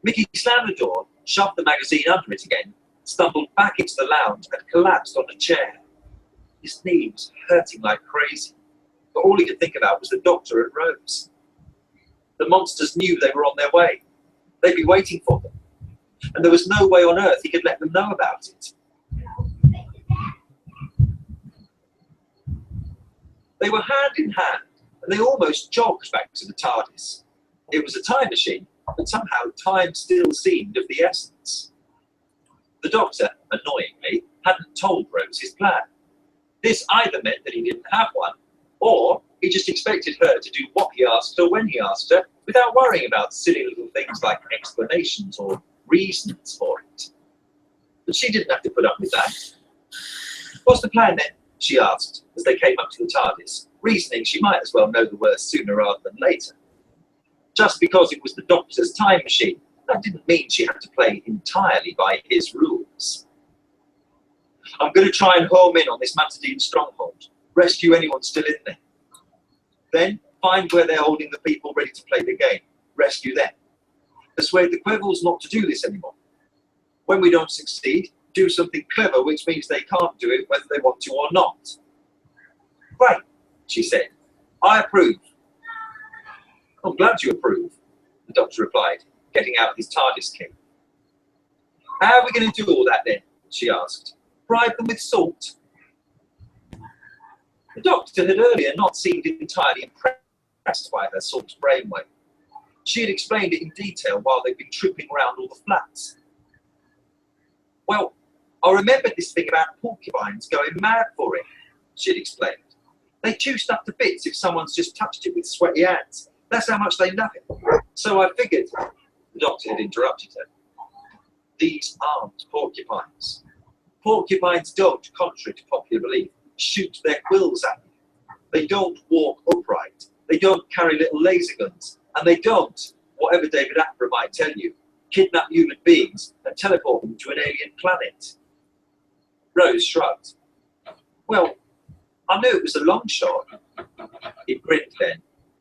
[SPEAKER 3] Mickey slammed the door, shoved the magazine under it again, stumbled back into the lounge and collapsed on a chair. His knee was hurting like crazy, but all he could think about was the doctor and Rose. The monsters knew they were on their way. They'd be waiting for them, and there was no way on earth he could let them know about it. They were hand in hand, and they almost jogged back to the TARDIS. It was a time machine, but somehow time still seemed of the essence. The doctor, annoyingly, hadn't told Rose his plan. This either meant that he didn't have one, or he just expected her to do what he asked her when he asked her, without worrying about silly little things like explanations or reasons for it. But she didn't have to put up with that. What's the plan then? She asked as they came up to the TARDIS, reasoning she might as well know the worst sooner rather than later. Just because it was the doctor's time machine, that didn't mean she had to play entirely by his rules. I'm going to try and home in on this Mantadine stronghold, rescue anyone still in there. Then find where they're holding the people ready to play the game, rescue them. Persuade the Quevilles not to do this anymore. When we don't succeed, do something clever, which means they can't do it whether they want to or not. Right, she said. I approve. I'm glad you approve, the doctor replied, getting out his TARDIS key. How are we going to do all that then? She asked. Bribe them with salt? The doctor had earlier not seemed entirely impressed by her salt brainwave. She had explained it in detail while they'd been trooping around all the flats. Well, I remembered this thing about porcupines going mad for it, she'd explained. They chew stuff to bits if someone's just touched it with sweaty hands. That's how much they love it. So I figured, the doctor had interrupted her. These aren't porcupines. Porcupines don't, contrary to popular belief, shoot their quills at you. They don't walk upright. They don't carry little laser guns. And they don't, whatever David Attenborough might tell you, kidnap human beings and teleport them to an alien planet. Rose shrugged. Well, I knew it was a long shot. He grinned then,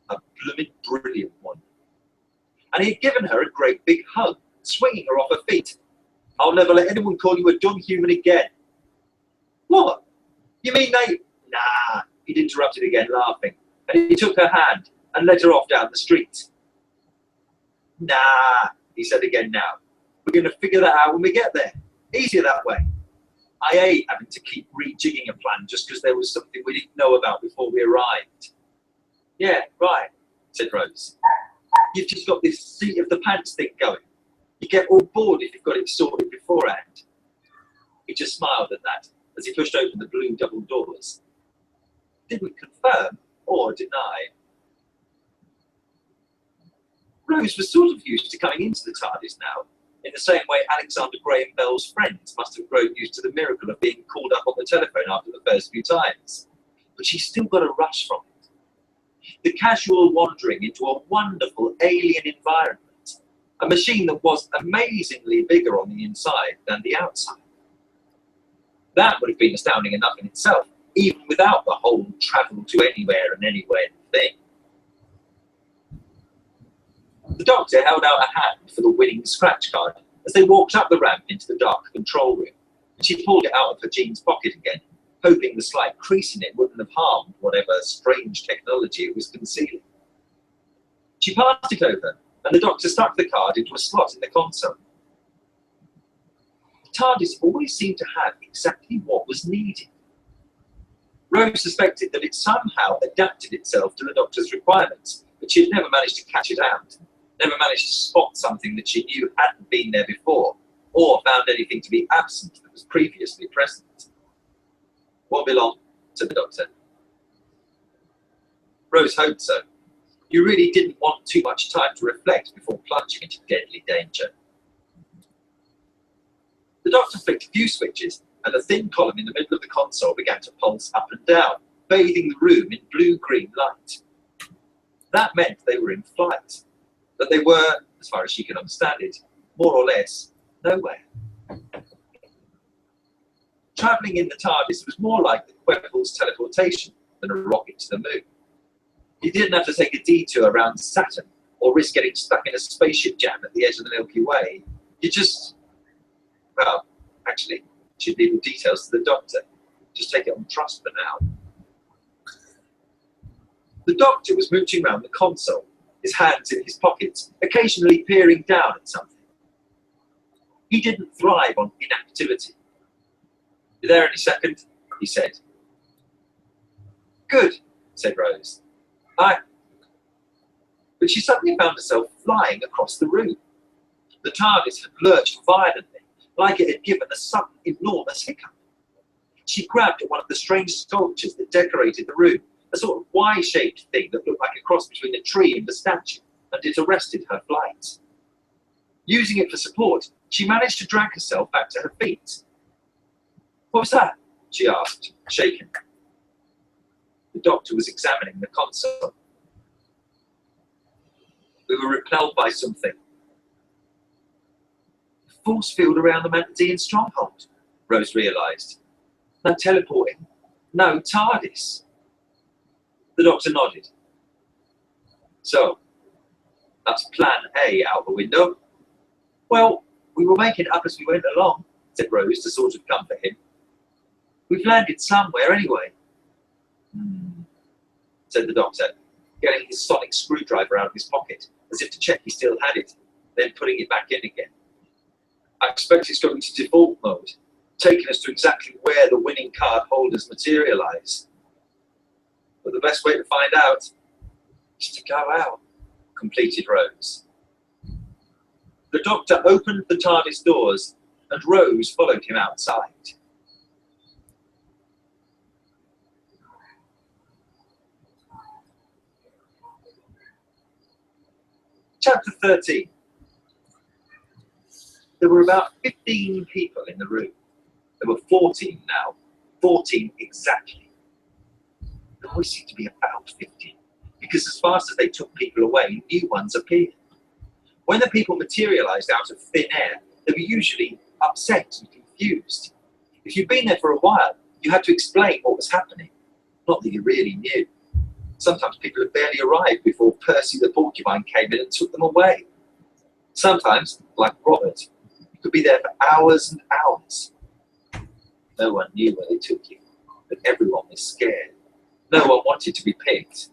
[SPEAKER 3] a blooming brilliant one. And he had given her a great big hug, swinging her off her feet. I'll never let anyone call you a dumb human again. What? You mean they... Nah, he'd interrupted again, laughing. And he took her hand and led her off down the street. Nah, he said again now. We're going to figure that out when we get there. Easier that way. I hate having to keep rejigging a plan just because there was something we didn't know about before we arrived. Yeah, right, said Rose. You've just got this seat of the pants thing going. You get all bored if you've got it sorted beforehand. He just smiled at that as he pushed open the blue double doors. didn't confirm or deny. Rose was sort of used to coming into the TARDIS now, in the same way Alexander Graham Bell's friends must have grown used to the miracle of being called up on the telephone after the first few times. But she still got a rush from it. The casual wandering into a wonderful alien environment, a machine that was amazingly bigger on the inside than the outside. That would have been astounding enough in itself, even without the whole travel to anywhere and anywhere thing. The Doctor held out a hand for the winning scratch card as they walked up the ramp into the dark control room, and she pulled it out of her jeans pocket again, hoping the slight crease in it wouldn't have harmed whatever strange technology it was concealing. She passed it over, and the Doctor stuck the card into a slot in the console. The TARDIS always seemed to have exactly what was needed. Rose suspected that it somehow adapted itself to the Doctor's requirements, but she had never managed to catch it out, never managed to spot something that she knew hadn't been there before, or found anything to be absent that was previously present. What belonged? Said the Doctor. Rose hoped so. You really didn't want too much time to reflect before plunging into deadly danger. The Doctor flicked a few switches, and a thin column in the middle of the console began to pulse up and down, bathing the room in blue-green light. That meant they were in flight, but they were, as far as she could understand it, more or less nowhere. Travelling in the TARDIS was more like the Quebble's teleportation than a rocket to the moon. You didn't have to take a detour around Saturn or risk getting stuck in a spaceship jam at the edge of the Milky Way. You just, well, actually, she'd leave the details to the Doctor. Just take it on trust for now. The Doctor was mooching round the console, his hands in his pockets, occasionally peering down at something. He didn't thrive on inactivity. "You there any second?" he said. "Good," said Rose. But she suddenly found herself flying across the room. The TARDIS had lurched violently, like it had given a sudden enormous hiccup. She grabbed at one of the strange sculptures that decorated the room, a sort of Y-shaped thing that looked like a cross between a tree and a statue, and it arrested her flight. Using it for support, she managed to drag herself back to her feet. "What was that?" she asked, shaken. The Doctor was examining the console. "We were repelled by something." "The force field around the Mantidean stronghold," Rose realised. "No teleporting, no TARDIS." The Doctor nodded. "So, that's plan A out the window?" "Well, we were making it up as we went along," said Rose to sort of comfort him. "We've landed somewhere anyway." Said the Doctor, getting his sonic screwdriver out of his pocket, as if to check he still had it, then putting it back in again. "I expect it's going to default mode, taking us to exactly where the winning card holders materialise. But the best way to find out is to go out," completed Rose. The Doctor opened the TARDIS doors, and Rose followed him outside. Chapter 13. There were about 15 people in the room. There were 14 now. 14 exactly. There always seemed to be about 15, because as fast as they took people away, new ones appeared. When the people materialised out of thin air, they were usually upset and confused. If you'd been there for a while, you had to explain what was happening. Not that you really knew. Sometimes people had barely arrived before Percy the Porcupine came in and took them away. Sometimes, like Robert, you could be there for hours and hours. No one knew where they took you, but everyone was scared. No one wanted to be picked.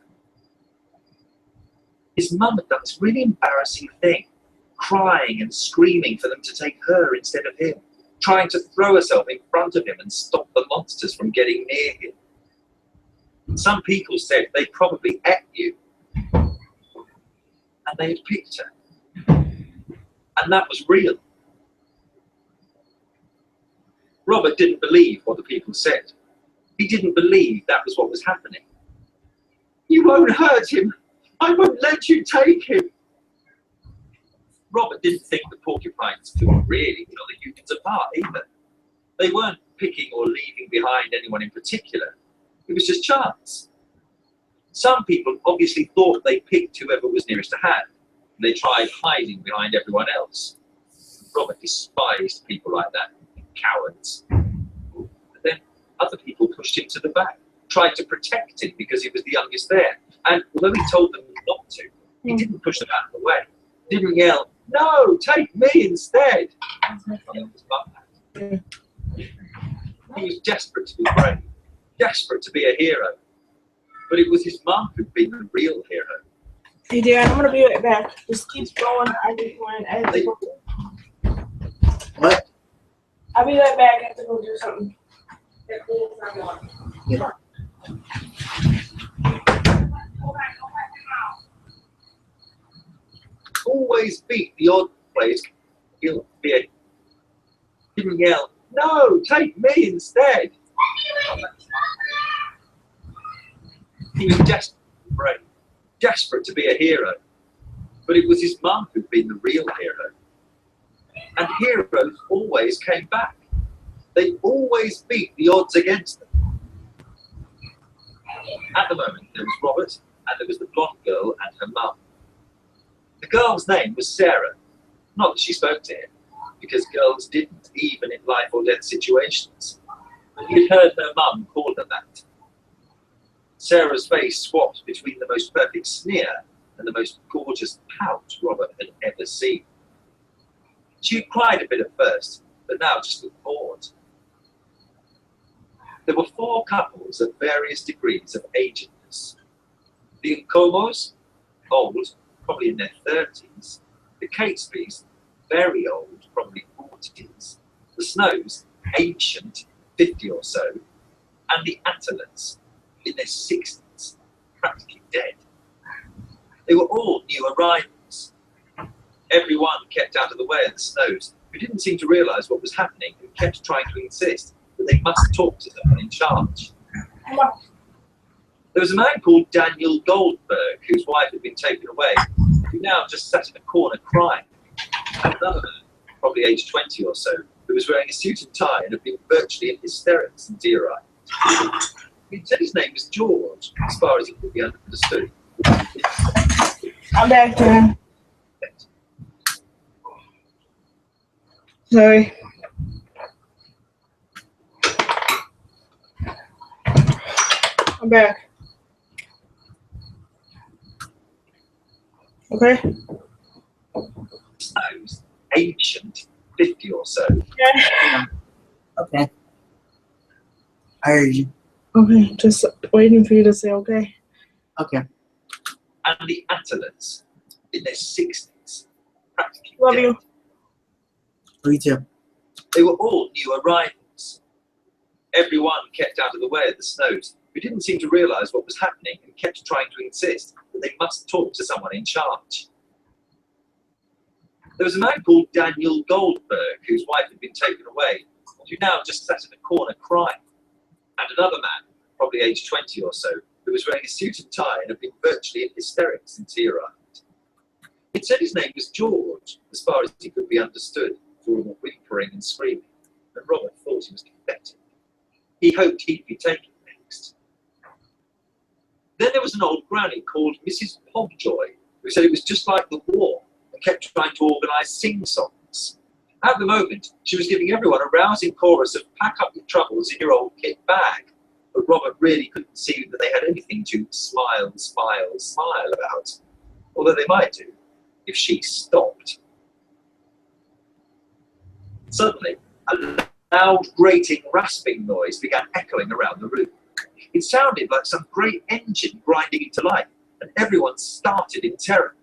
[SPEAKER 3] His mum had done this really embarrassing thing, crying and screaming for them to take her instead of him, trying to throw herself in front of him and stop the monsters from getting near him. Some people said they probably ate you, and they had picked her. And that was real. Robert didn't believe what the people said. He didn't believe that was what was happening. You won't hurt him. I won't let you take him. Robert didn't think the porcupines could really tell the humans apart either. They weren't picking or leaving behind anyone in particular. It was just chance. Some people obviously thought they picked whoever was nearest to hand. They tried hiding behind everyone else. Robert despised people like that, cowards. But then other people pushed him to the back, tried to protect him because he was the youngest there. And although he told them not to, he didn't push them out of the way. Didn't yell, "No, take me instead." He was desperate to be brave, desperate to be a hero. But it was his mum who'd been the real hero.
[SPEAKER 1] Hey, Darren, I'm gonna be right back. Just keep going. I just want. I have to go.
[SPEAKER 2] What?
[SPEAKER 1] I'll be right back. I have to go do something.
[SPEAKER 2] Yeah.
[SPEAKER 3] Always beat the odd players. He'll be a, didn't yell, "No, take me instead." He was desperate to be brave, desperate to be a hero. But it was his mum who'd been the real hero. And heroes always came back. They always beat the odds against them. At the moment, there was Robert, and there was the blonde girl and her mum. The girl's name was Sarah. Not that she spoke to him, because girls didn't, even in life or death situations. But he'd heard her mum call her that. Sarah's face swapped between the most perfect sneer and the most gorgeous pout Robert had ever seen. She had cried a bit at first, but now just looked bored. There were 4 couples of various degrees of agedness. The Incomos, old, probably in their 30s. The Catesbys, very old, probably 40s. The Snows, ancient, 50 or so. And the Attalans, in their 60s, practically dead. They were all new arrivals. Everyone kept out of the way of the Snows, who didn't seem to realise what was happening and kept trying to insist that they must talk to someone in charge. There was a man called Daniel Goldberg, whose wife had been taken away, who now just sat in a corner crying. And another man, probably aged 20 or so, who was wearing a suit and tie and had been virtually in hysterics since he arrived. He said his name was George, as far as he could be understood.
[SPEAKER 1] I'm back, Darren. Sorry. I'm back. Okay.
[SPEAKER 3] Snows, ancient, 50 or so.
[SPEAKER 1] Yeah.
[SPEAKER 2] Okay. I heard you.
[SPEAKER 1] Okay, just waiting for you to say okay.
[SPEAKER 2] Okay.
[SPEAKER 3] And the Attalans, in their 60s, practically
[SPEAKER 1] Love
[SPEAKER 3] dead.
[SPEAKER 1] you.
[SPEAKER 2] Me too.
[SPEAKER 3] They were all new arrivals. Everyone kept out of the way of the Snows, who didn't seem to realise what was happening and kept trying to insist that they must talk to someone in charge. There was a man called Daniel Goldberg, whose wife had been taken away, and who now just sat in a corner crying. And another man, probably aged 20 or so, who was wearing a suit and tie and had been virtually in hysterics since he arrived. It said his name was George, as far as he could be understood, for all the whimpering and screaming, and Robert thought he was pathetic. He hoped he'd be taken next. Then there was an old granny called Mrs. Pobjoy, who said it was just like the war, and kept trying to organise sing-songs. At the moment, she was giving everyone a rousing chorus of "Pack up your troubles in your old kit bag," but Robert really couldn't see that they had anything to smile about, although they might do, if she stopped. Suddenly, a loud, grating, rasping noise began echoing around the room. It sounded like some great engine grinding into life, and everyone started in terror.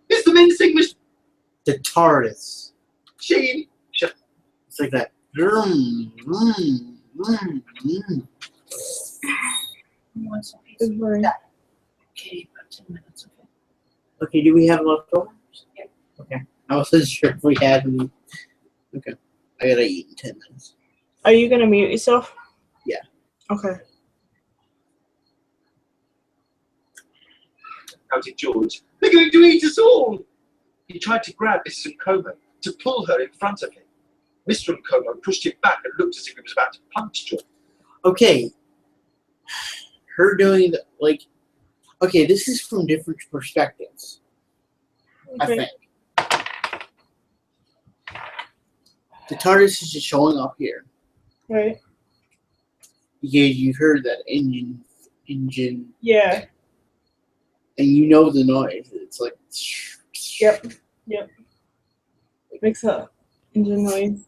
[SPEAKER 3] "It's the mincing
[SPEAKER 2] The TARDIS.
[SPEAKER 3] machine!"
[SPEAKER 2] It's like that. Mm, mm, mm, mm.
[SPEAKER 1] Good morning.
[SPEAKER 5] Okay, about 10 minutes, okay.
[SPEAKER 2] Okay, do we have leftovers?
[SPEAKER 5] Yeah.
[SPEAKER 2] Okay. I wasn't sure if we had any. Okay. I gotta eat in 10 minutes.
[SPEAKER 1] Are you gonna mute yourself?
[SPEAKER 2] Yeah.
[SPEAKER 1] Okay.
[SPEAKER 3] Shouted George. They're going to eat us all! He tried to grab Mrs. Nkomo to pull her in front of him. Mr. Nkomo pushed him back and looked as if he was about to punch George.
[SPEAKER 2] Okay. Her doing like, okay, this is from different perspectives. I
[SPEAKER 1] Okay.
[SPEAKER 2] think the TARDIS is just showing up here.
[SPEAKER 1] Right.
[SPEAKER 2] You heard that engine,
[SPEAKER 1] Yeah.
[SPEAKER 2] and you know the noise. It's like,
[SPEAKER 1] Yep. Makes a engine noise.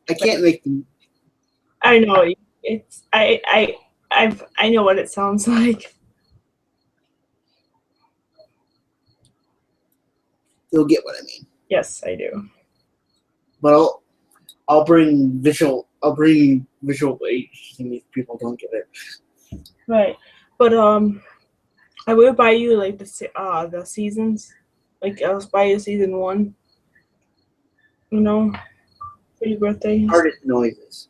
[SPEAKER 2] I can't make them.
[SPEAKER 1] I know. It's I know what it sounds like.
[SPEAKER 2] You'll get what I mean.
[SPEAKER 1] Yes, I do.
[SPEAKER 2] But I'll bring visual. I'll bring visual aids if people don't get it.
[SPEAKER 1] Right. But I will buy you like the seasons. Like I'll buy you season 1. You know, for your birthday.
[SPEAKER 2] TARDIS noises.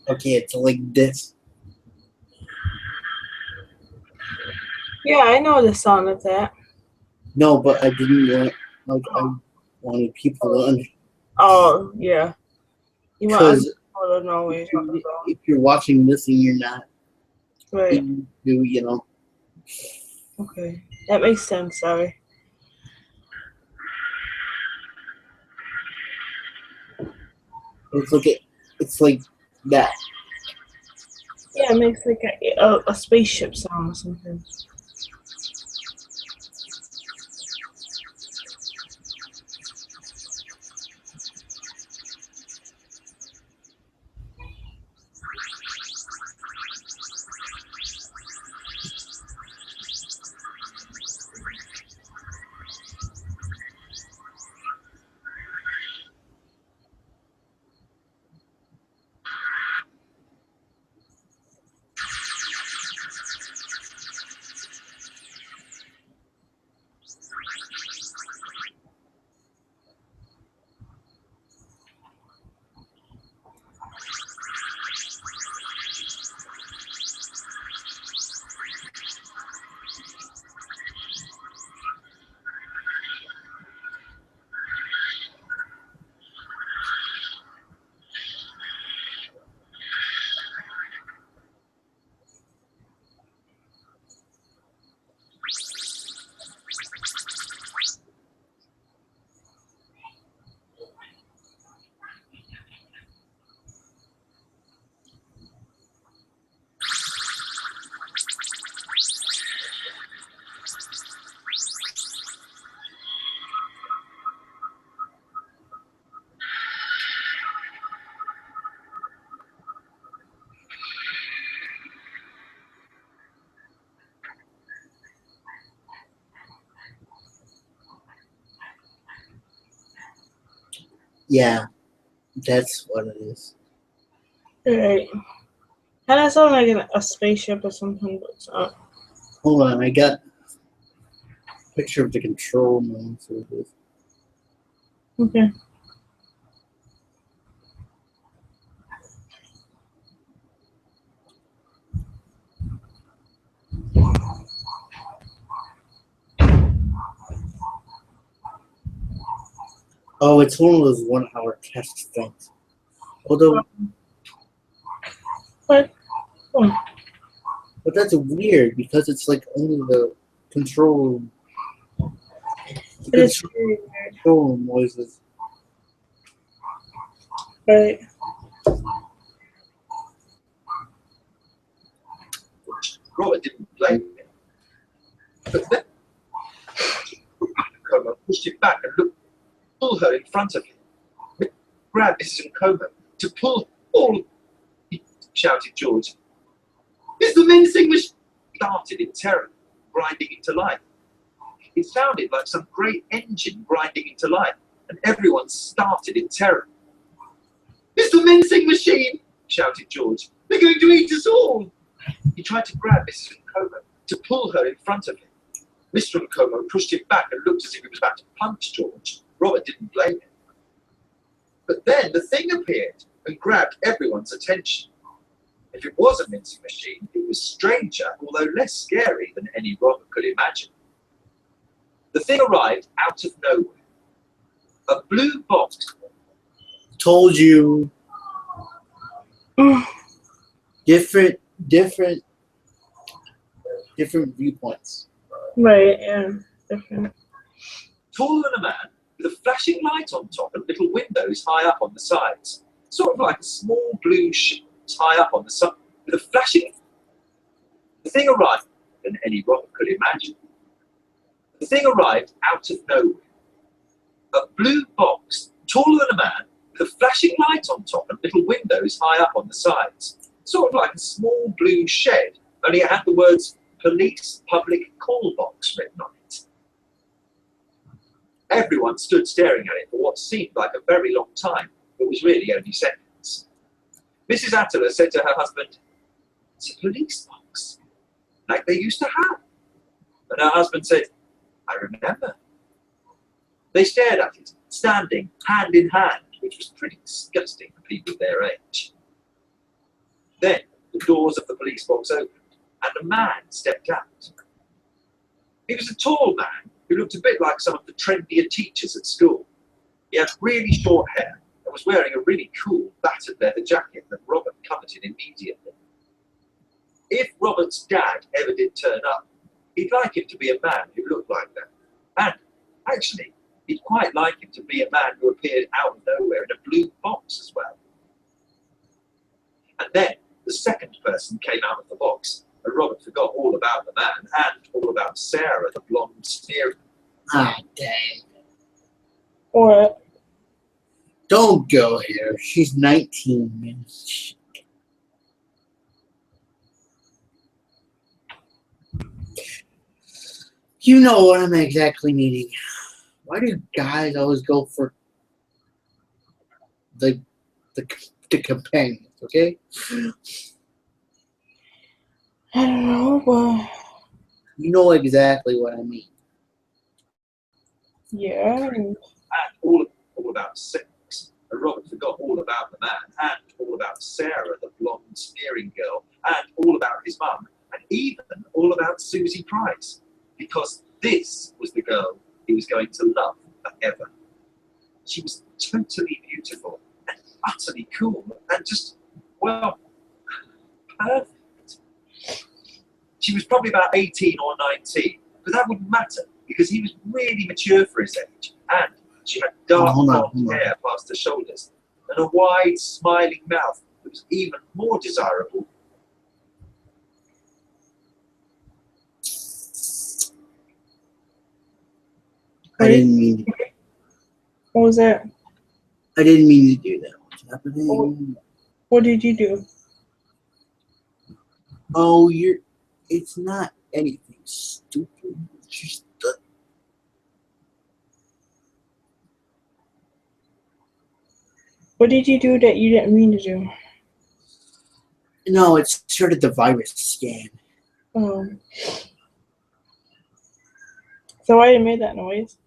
[SPEAKER 2] Okay, it's like this.
[SPEAKER 1] Yeah, I know the sound of that.
[SPEAKER 2] No, but I didn't want. I wanted people to understand.
[SPEAKER 1] Oh yeah. You want
[SPEAKER 2] Because
[SPEAKER 1] people to know what you're talking about.
[SPEAKER 2] if you're watching this and you're not,
[SPEAKER 1] Right.
[SPEAKER 2] you know.
[SPEAKER 1] Okay. That makes sense. Sorry.
[SPEAKER 2] It's like that.
[SPEAKER 1] Yeah, it makes like a spaceship sound or something.
[SPEAKER 2] Yeah, that's what it is.
[SPEAKER 1] Right. Kind of sound like a spaceship or something, but it's not.
[SPEAKER 2] Hold on, I got a picture of the control room for this.
[SPEAKER 1] Okay.
[SPEAKER 2] Oh, it's one of those 1-hour test things. Although,
[SPEAKER 1] What?
[SPEAKER 2] but that's weird because it's like only the control room.
[SPEAKER 1] It is really
[SPEAKER 2] Control room noises.
[SPEAKER 1] weird. Right.
[SPEAKER 3] Robert didn't blame him. But then Nkomo pushed him back and pull her in front of him. Grab Mrs. Nkomo to pull all, he shouted George. It's the mincing machine! Started in terror, grinding into life. It sounded like some great engine grinding into life, and everyone started in terror. It's the mincing machine! Shouted George. They're going to eat us all! He tried to grab Mrs. Nkomo to pull her in front of him. Mr. Nkomo pushed him back and looked as if he was about to punch George. Robert didn't blame him. But then the thing appeared and grabbed everyone's attention. If it was a mincing machine, it was stranger, although less scary than any Robert could imagine. The thing arrived out of nowhere. A blue box.
[SPEAKER 2] Told you. different viewpoints.
[SPEAKER 1] Right, yeah, different.
[SPEAKER 3] Taller than a man, with a flashing light on top and little windows high up on the sides. Sort of like a small blue ship high up on the side, with a flashing... The thing arrived than any Robert could imagine. The thing arrived out of nowhere. A blue box, taller than a man, with a flashing light on top and little windows high up on the sides. Sort of like a small blue shed, only it had the words Police Public Call Box written on it. Everyone stood staring at it for what seemed like a very long time, but was really only seconds. Mrs. Attler said to her husband, "It's a police box, like they used to have." And her husband said, "I remember." They stared at it, standing hand in hand, which was pretty disgusting for people their age. Then the doors of the police box opened, and a man stepped out. He was a tall man who looked a bit like some of the trendier teachers at school. He had really short hair and was wearing a really cool battered leather jacket that Robert coveted immediately. If Robert's dad ever did turn up, he'd like him to be a man who looked like that. And actually, he'd quite like him to be a man who appeared out of nowhere in a blue box as well. And then the second person came out of the box, and Robert forgot all about the man and all about Sarah, the blonde sneer.
[SPEAKER 2] Ah, dang.
[SPEAKER 1] Or
[SPEAKER 2] Don't go here. She's 19, man. You know what I'm exactly meaning. Why do guys always go for the companions, okay?
[SPEAKER 1] I don't know, but
[SPEAKER 2] You know exactly what I mean.
[SPEAKER 1] yeah.
[SPEAKER 3] And all about sex. And Robert forgot all about the man and all about Sarah, the blonde sneering girl, and all about his mum, and even all about Susie Price. Because this was the girl he was going to love forever. She was totally beautiful and utterly cool and just, well, perfect. She was probably about 18 or 19, but that wouldn't matter because he was really mature for his age, and she had dark blonde hair past her shoulders and a wide, smiling mouth that was even more desirable.
[SPEAKER 2] I didn't mean to.
[SPEAKER 1] What was that?
[SPEAKER 2] I didn't mean to do that. What's happening?
[SPEAKER 1] What did you do?
[SPEAKER 2] Oh, it's not anything stupid. It's just
[SPEAKER 1] What did you do that you didn't mean to do?
[SPEAKER 2] no, it started the virus scan.
[SPEAKER 1] So why you made that noise?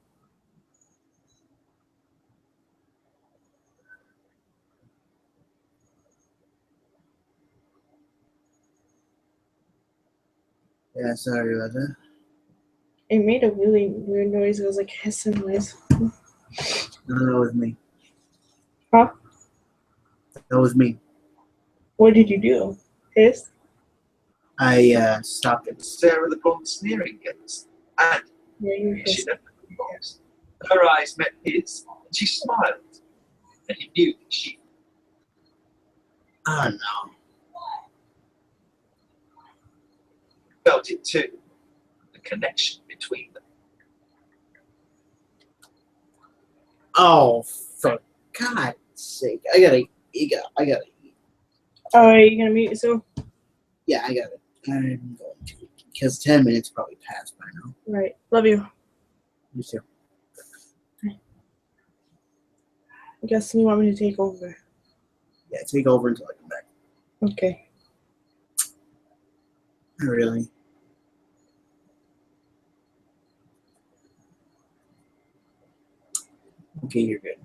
[SPEAKER 2] Yeah, sorry about that.
[SPEAKER 1] It made a really weird noise. It was like hissing noise.
[SPEAKER 2] No, that was me.
[SPEAKER 1] Huh?
[SPEAKER 2] That was me.
[SPEAKER 1] What did you do? Hiss?
[SPEAKER 2] I stopped it.
[SPEAKER 3] Sarah, the blonde sneering girl, and
[SPEAKER 1] Yeah, you
[SPEAKER 3] she
[SPEAKER 1] hissed.
[SPEAKER 3] never lost. Her eyes met his, and she smiled, and he knew that she
[SPEAKER 2] Oh no.
[SPEAKER 3] felt it too, the connection between them.
[SPEAKER 2] Oh, for God's sake! I gotta eat.
[SPEAKER 1] Alright, you gonna mute yourself?
[SPEAKER 2] Yeah, I got it. I'm going to because 10 minutes probably passed by now.
[SPEAKER 1] Right. Love you.
[SPEAKER 2] You too.
[SPEAKER 1] I guess you want me to take over.
[SPEAKER 2] Yeah, take over until I come back.
[SPEAKER 1] Okay.
[SPEAKER 2] Not really. Okay, you're good.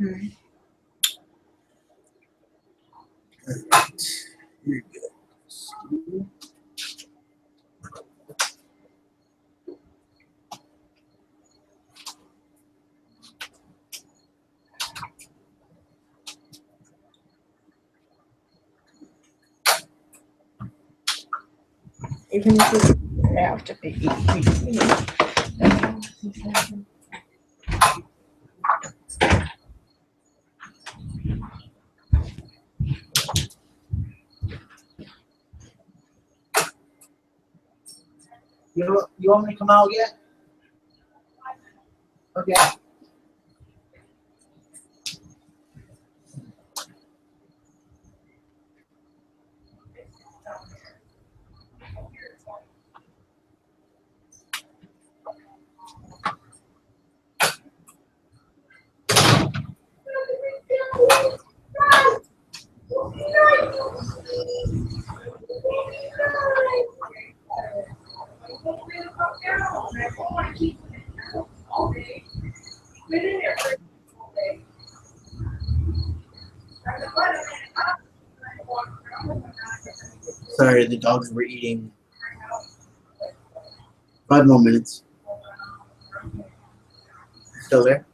[SPEAKER 1] Alright.
[SPEAKER 2] Alright. You're good.
[SPEAKER 1] Even if we have to be
[SPEAKER 2] You want me to come out yet? Okay. Sorry, the dogs were eating. 5 more minutes. Still there?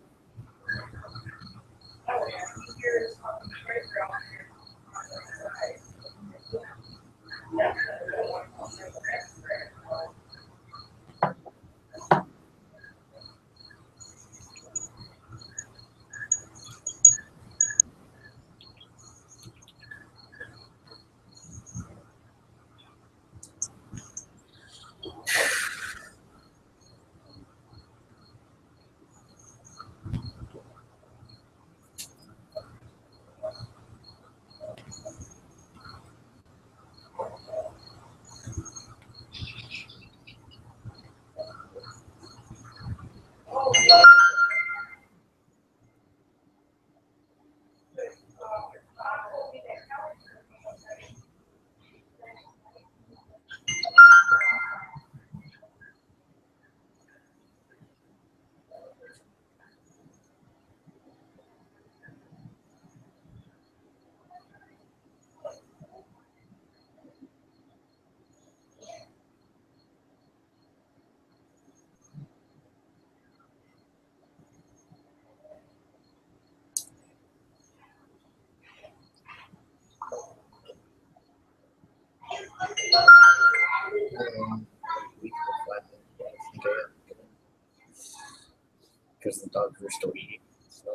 [SPEAKER 2] Because the dogs were still eating stuff.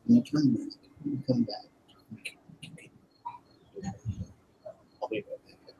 [SPEAKER 2] When you come back. I'll be right back.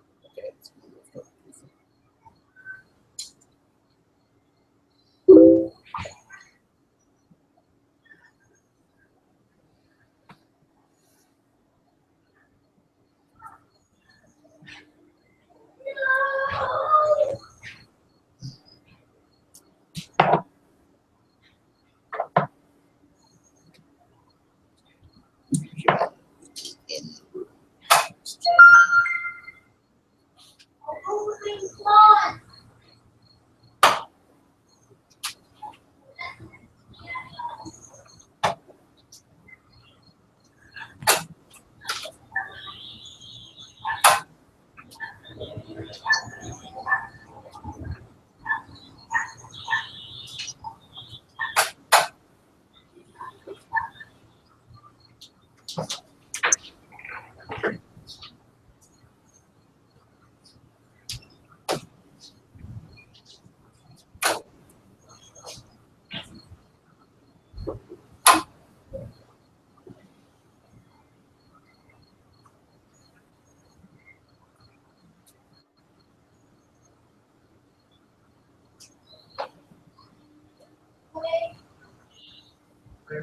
[SPEAKER 2] Okay.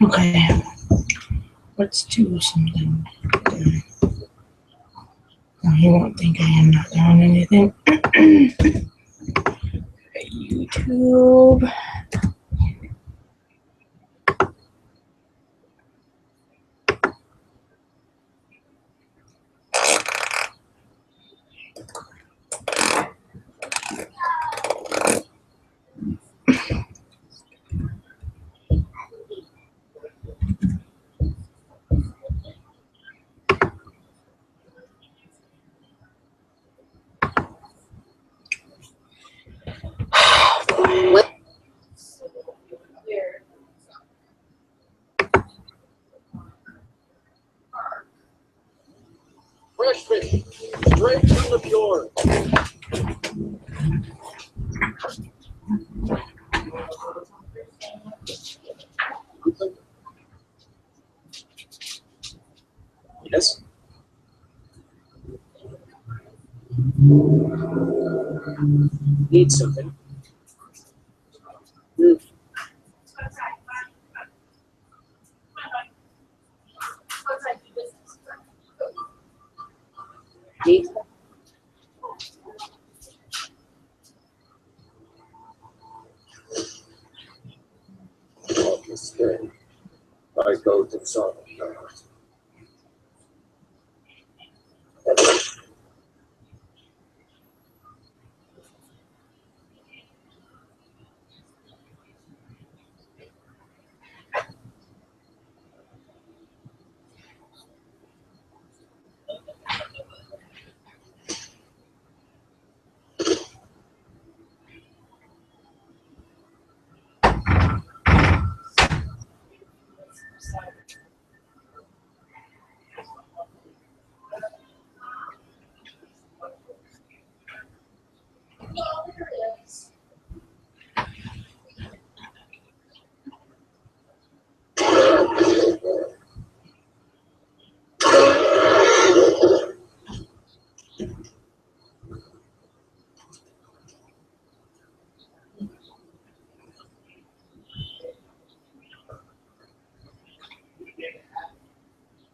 [SPEAKER 1] Okay. Let's do something. Well, he won't think I am not doing anything. YouTube.
[SPEAKER 4] Fresh fish, straight from the fjord. Yes. Need something. Need. Stay. I go to solve it.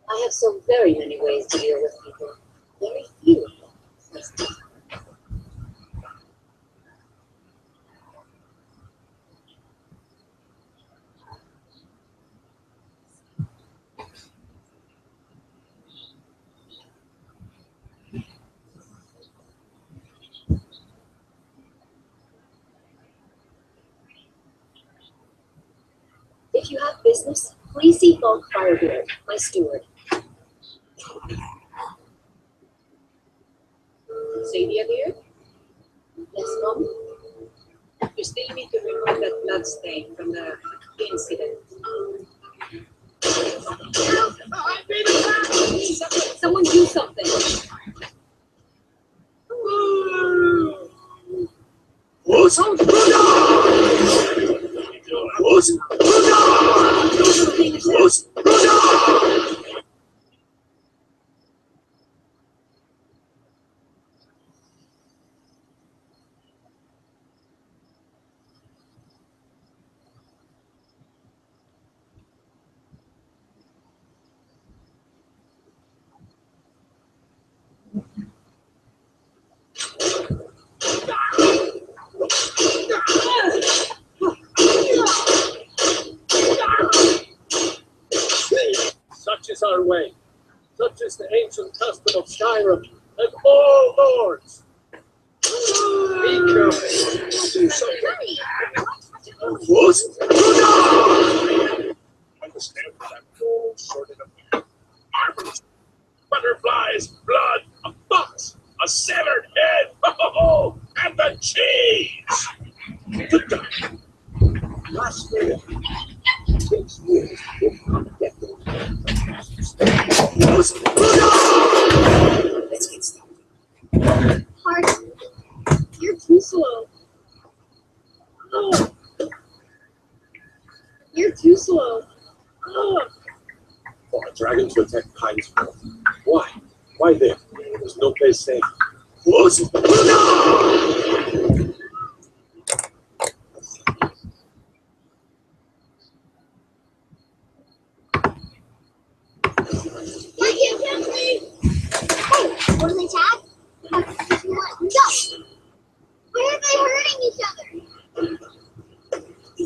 [SPEAKER 6] I have so very many ways to deal with people. Very few of them. If you have business, please see Falk Firebeard, my steward. Sadia dear? Yes, Mom? You still need to remove that blood stain from the incident. Someone do something.
[SPEAKER 4] Such is our way. Such is the ancient custom of Skyrim and all lords. Be careful. Do something. Understand that gold sorted of armors, butterflies, blood, a fox, a severed head, and the cheese. Good God. Last minute. Takes years to get them. Let's get started.
[SPEAKER 6] Hart, you're too slow. Oh. You're too slow. Oh.
[SPEAKER 4] For a dragon to attack Pinesville. Why? Why there? There's no place safe. Close.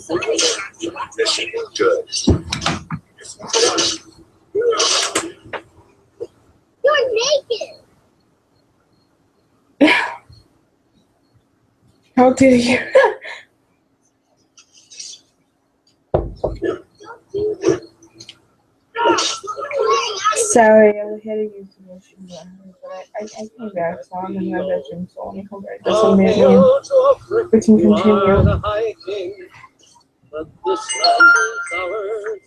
[SPEAKER 6] sorry.
[SPEAKER 4] This ain't good.
[SPEAKER 6] You're naked.
[SPEAKER 1] How dare you?
[SPEAKER 6] Don't do that.
[SPEAKER 1] Sorry, I was heading you to go shoot at her, but I came back, so I'm in my bedroom, so let me come back. That's what we can continue.
[SPEAKER 7] But this land is ours,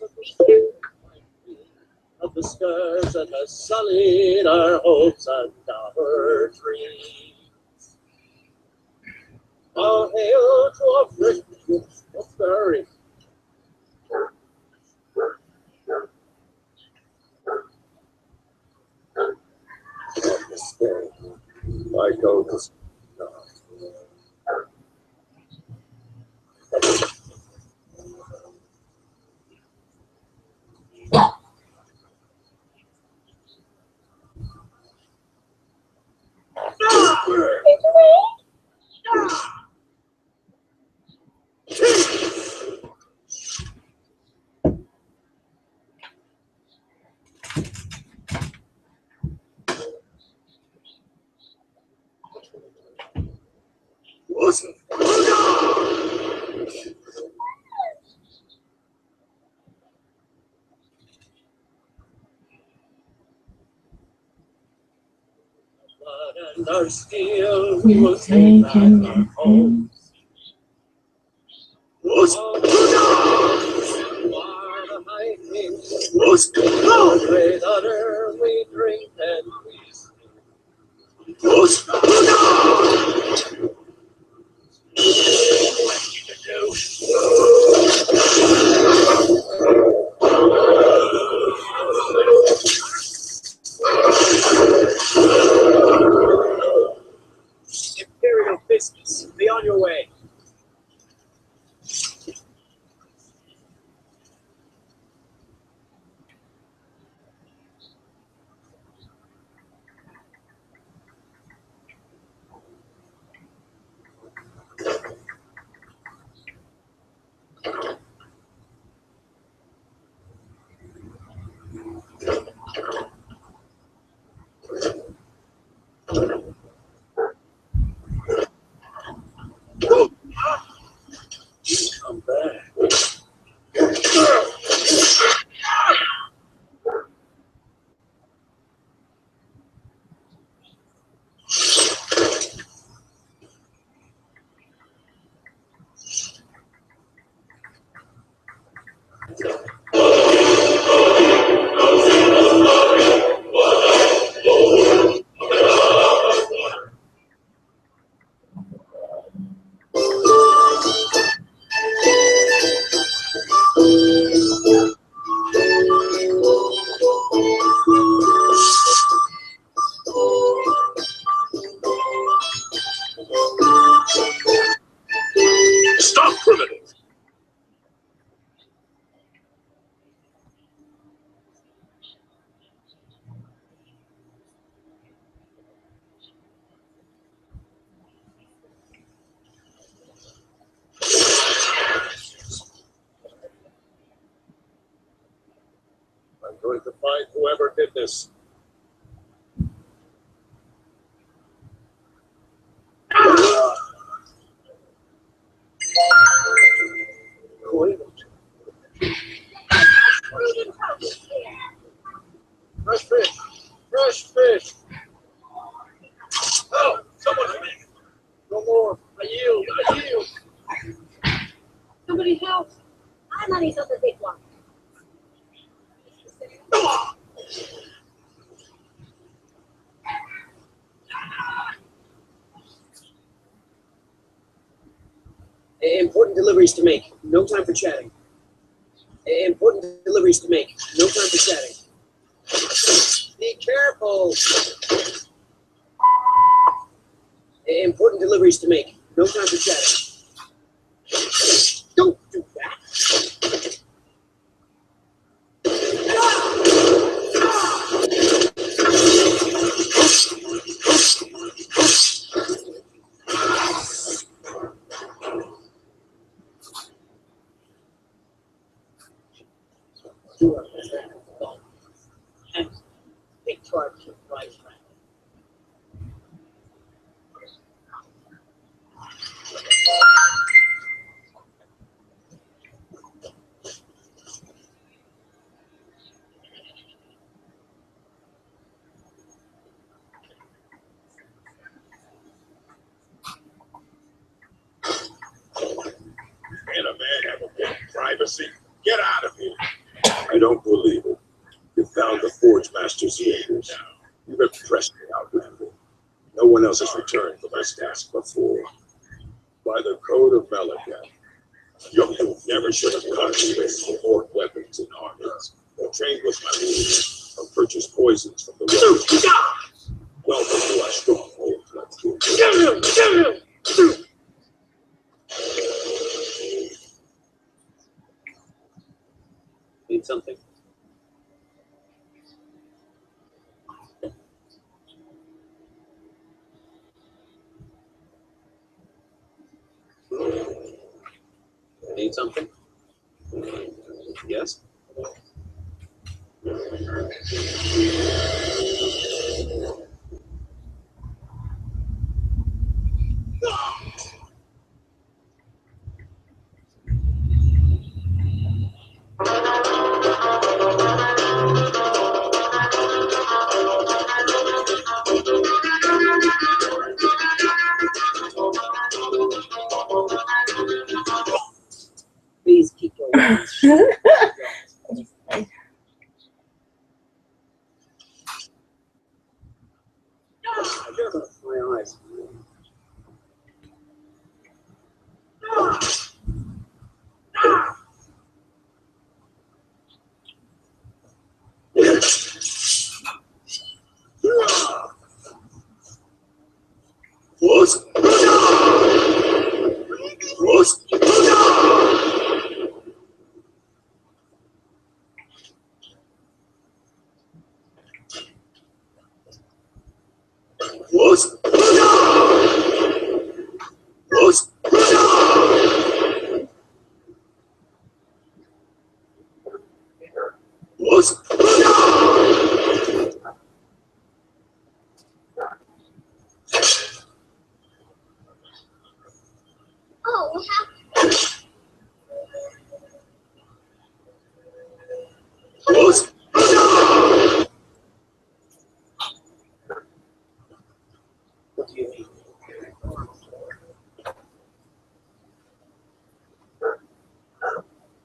[SPEAKER 7] of the scars that has sullied our hopes and our dreams. All hail to our friend, what's the hurry? I go to and our steel we will take back our home. Great honor we drink and we Imperial business, be on your way. Come back.
[SPEAKER 4] Stop, criminals!
[SPEAKER 7] I'm going to find whoever did this. Fresh fish! Fresh fish!
[SPEAKER 4] Oh, someone speak!
[SPEAKER 7] No more! I yield! I yield!
[SPEAKER 6] Somebody help. I'm on the big one.
[SPEAKER 7] Important deliveries to make. No time for chatting. Important deliveries to make. No time for chatting. Be careful. Important deliveries to make. No time for chatting. Don't do that. And take charge of right.
[SPEAKER 4] Can a man have a bit of privacy? Get out of here. I don't believe it. You found the Forge Master's leaders. You repressed me, Outlander. No one else has returned from this task before. By the code of Malachi, you never should have cultivated more weapons and armies, or trained with my leaders, or purchased poisons from the road. Welcome to our stronghold, Bloodstone.
[SPEAKER 7] Need something? Need something? Yes? Please keep your mouth shut. My eyes. What do you mean?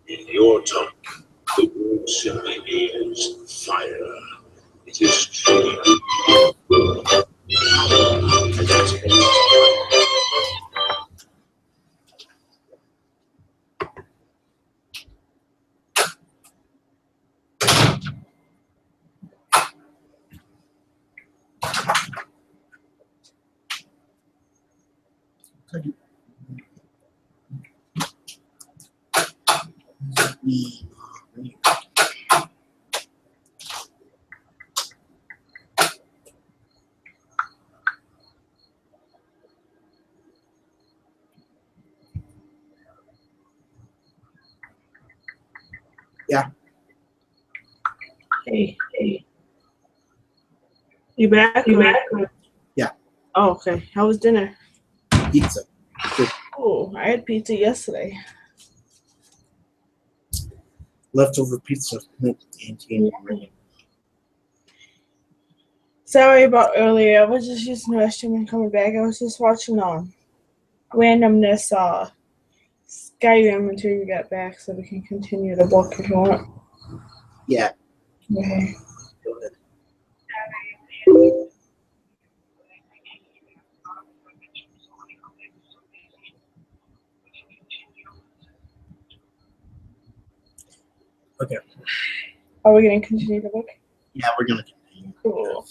[SPEAKER 4] In your tongue, the word simply means fire. It is true.
[SPEAKER 1] Hey. You back?
[SPEAKER 2] Yeah.
[SPEAKER 1] Oh, okay. How was dinner?
[SPEAKER 2] Pizza.
[SPEAKER 1] Oh, I had pizza yesterday.
[SPEAKER 2] Leftover pizza.
[SPEAKER 1] Sorry about earlier. I was just using the restroom and coming back. I was just watching Randomness Skyrim until you get back so we can continue the book if you want.
[SPEAKER 2] Yeah.
[SPEAKER 1] Okay.
[SPEAKER 2] Go ahead. Okay.
[SPEAKER 1] Are we going to continue the book?
[SPEAKER 2] Yeah, we're gonna continue.
[SPEAKER 1] Cool.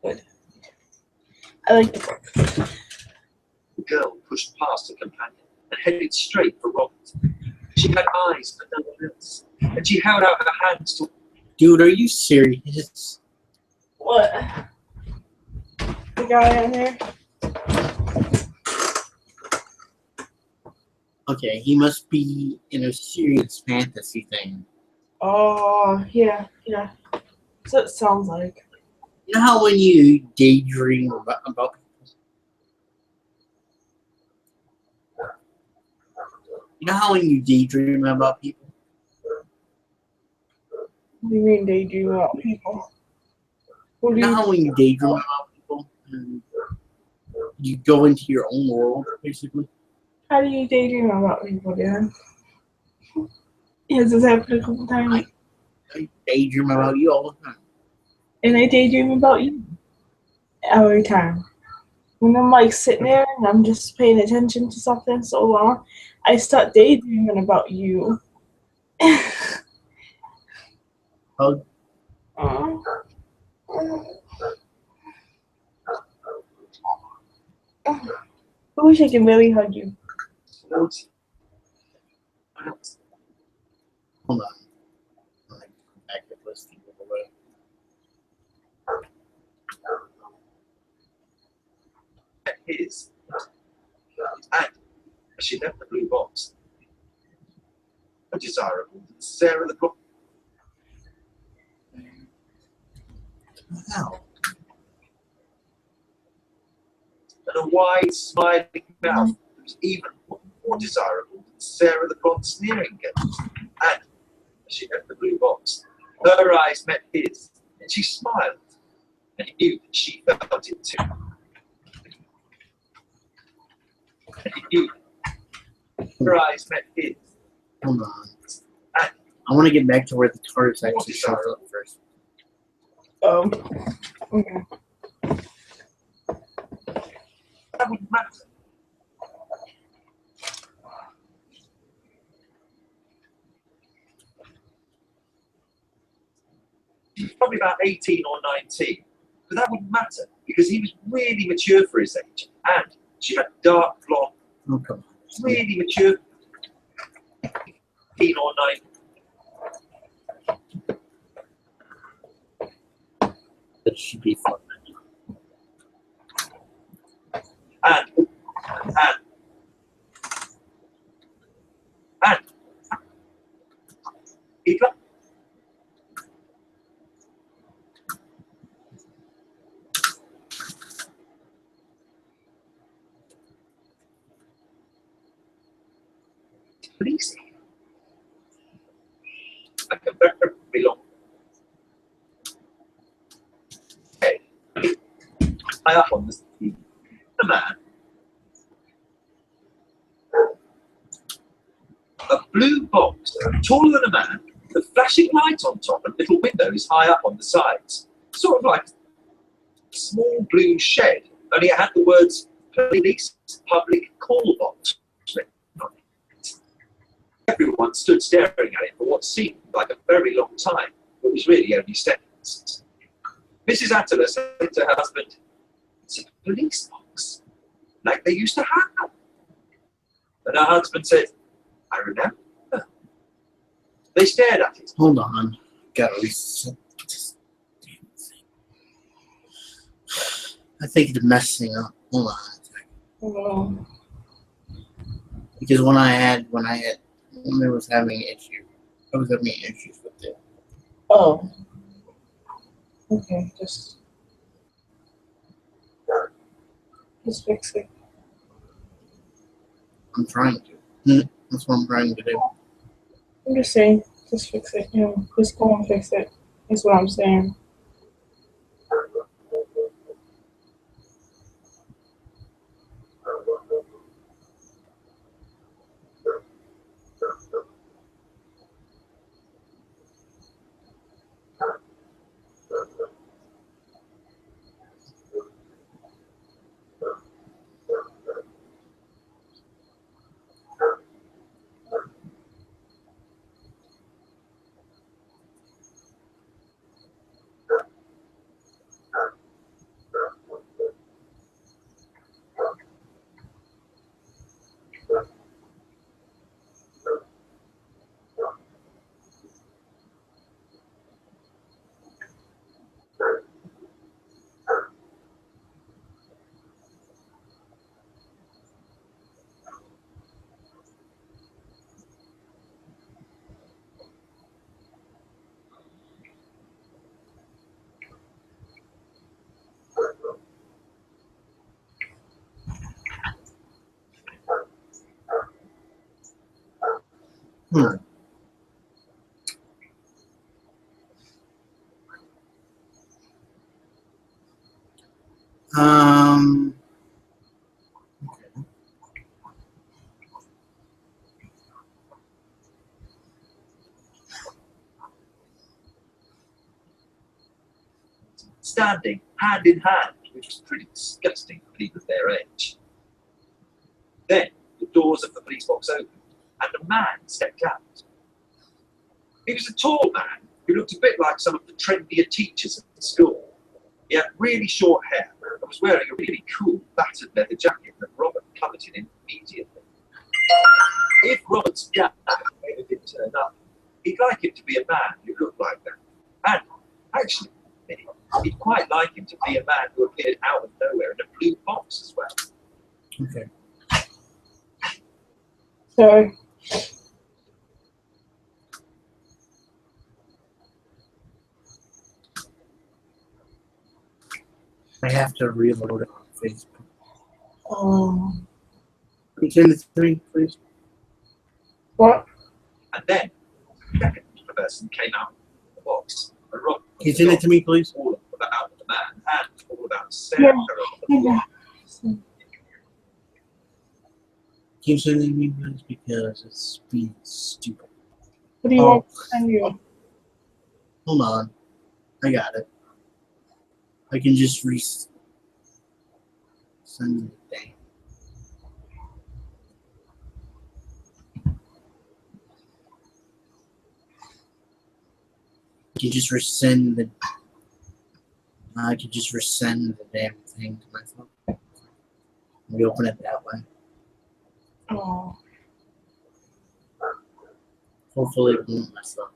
[SPEAKER 1] Good. I like the book.
[SPEAKER 3] The girl pushed past her companion and headed straight for Robert. She had eyes for no one else, and she held out her hands to.
[SPEAKER 2] Dude, are you serious?
[SPEAKER 1] What? The guy in there?
[SPEAKER 2] Okay, he must be in a serious fantasy thing.
[SPEAKER 1] Oh, yeah. So it sounds like.
[SPEAKER 2] You know how when you daydream about you know how when you daydream about people?
[SPEAKER 1] What do you mean daydream about people? What do
[SPEAKER 2] You know
[SPEAKER 1] you
[SPEAKER 2] how when you daydream about people, and you go into your own world, basically?
[SPEAKER 1] How do you daydream about people, Dan? Has this happened a couple times?
[SPEAKER 2] I daydream about you all the time.
[SPEAKER 1] And I daydream about you every time. When I'm like sitting there and I'm just paying attention to something so long, I start daydreaming about you.
[SPEAKER 2] Hug.
[SPEAKER 1] Aw. I wish I could really hug you.
[SPEAKER 2] Hold on. I'm gonna go back to listing of the way.
[SPEAKER 3] His. And she left the blue box. Undesirable. Sarah the Clock.
[SPEAKER 2] Wow.
[SPEAKER 3] And a wide, smiling mouth that was even more desirable than Sarah the Blonde sneering girl. And as she left the blue box, her eyes met his, and she smiled, and he knew that she felt it too. And he knew her eyes met his.
[SPEAKER 2] Hold on. I want to get back to where the TARDIS actually shows up first.
[SPEAKER 1] Okay.
[SPEAKER 3] That wouldn't matter. He was probably about 18 or 19, but that wouldn't matter because he was really mature for his age, and she had dark blonde,
[SPEAKER 2] Oh, come on.
[SPEAKER 3] really mature, 18 or 19.
[SPEAKER 2] That should be fun.
[SPEAKER 3] And he got police. Like a very long. Hey, high up on the street, a man, a blue box, taller than a man, with flashing lights on top and little windows high up on the sides. Sort of like a small blue shed, only it had the words police public call box written on it. Everyone stood staring at it for what seemed like a very long time, but was really only seconds. Mrs. Attila said to her husband, "It's a police box, like they used to have." And her husband said, "I remember." They stared at it.
[SPEAKER 2] Hold on. Gotta reset this damn thing. I think it's messing up. Hold on a second.
[SPEAKER 1] Oh.
[SPEAKER 2] Because when it was having issues, I was having issues with it.
[SPEAKER 1] Oh. Okay, just fix it.
[SPEAKER 2] I'm trying to. That's what I'm trying to do.
[SPEAKER 1] I'm just saying, just fix it. Just go and fix it. That's what I'm saying.
[SPEAKER 2] Hmm. Um.
[SPEAKER 3] Standing hand in hand, which was pretty disgusting for people of their age. Then the doors of the police box opened, and a man stepped out. He was a tall man who looked a bit like some of the trendier teachers at the school. He had really short hair and was wearing a really cool battered leather jacket that Robert coveted immediately. If Robert's dad ever did turn up, he'd like him to be a man who looked like that. And actually, he'd quite like him to be a man who appeared out of nowhere in a blue box as well.
[SPEAKER 2] Okay.
[SPEAKER 1] So,
[SPEAKER 2] I have to reload it on Facebook. Can you send it to me, please?
[SPEAKER 1] what?
[SPEAKER 3] And then the second person came out of the box. And Robert
[SPEAKER 2] Can you send it to me, please?
[SPEAKER 3] all about the man and all about Sarah.
[SPEAKER 1] Yeah.
[SPEAKER 2] Can you send it to me, please? Because it's being stupid.
[SPEAKER 1] What do you
[SPEAKER 2] Oh.
[SPEAKER 1] want to send you?
[SPEAKER 2] Hold on. I got it. I can just send the thing. I can just resend the. I can just resend the damn thing to my phone. We open it that way.
[SPEAKER 1] Oh,
[SPEAKER 2] Hopefully it won't mess up.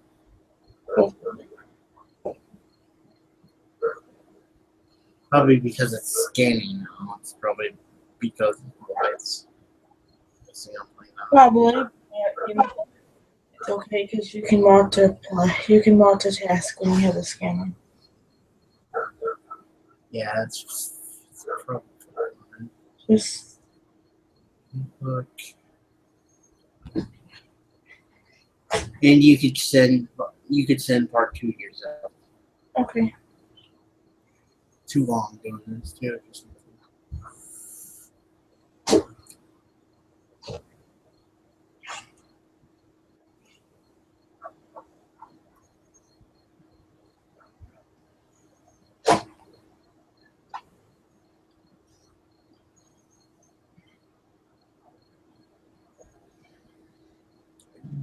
[SPEAKER 2] Probably because it's scanning now. It's probably because it's messing up like that.
[SPEAKER 1] probably. Yeah, you know, it's okay because you can multitask when you have the scanner.
[SPEAKER 2] Yeah, it's probably fine.
[SPEAKER 1] Just
[SPEAKER 2] Look. And you could send part 2 yourself.
[SPEAKER 1] okay.
[SPEAKER 2] Too long doing this too.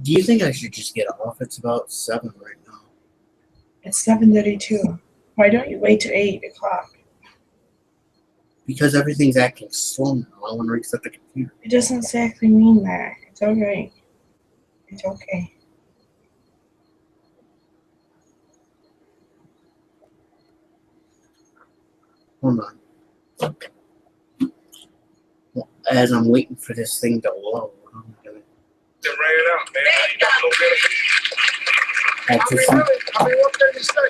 [SPEAKER 2] Do you think I should just get off? It's about 7 right now.
[SPEAKER 1] It's 7:32. Why don't you wait till 8 o'clock?
[SPEAKER 2] Because everything's acting slow now. I want to reset the computer.
[SPEAKER 1] It doesn't exactly mean that. It's alright. It's okay.
[SPEAKER 2] Hold on. Well, as I'm waiting for this thing to load, I'm gonna
[SPEAKER 4] They ran out, man. I ain't got no benefit.
[SPEAKER 2] access.
[SPEAKER 4] What can you say?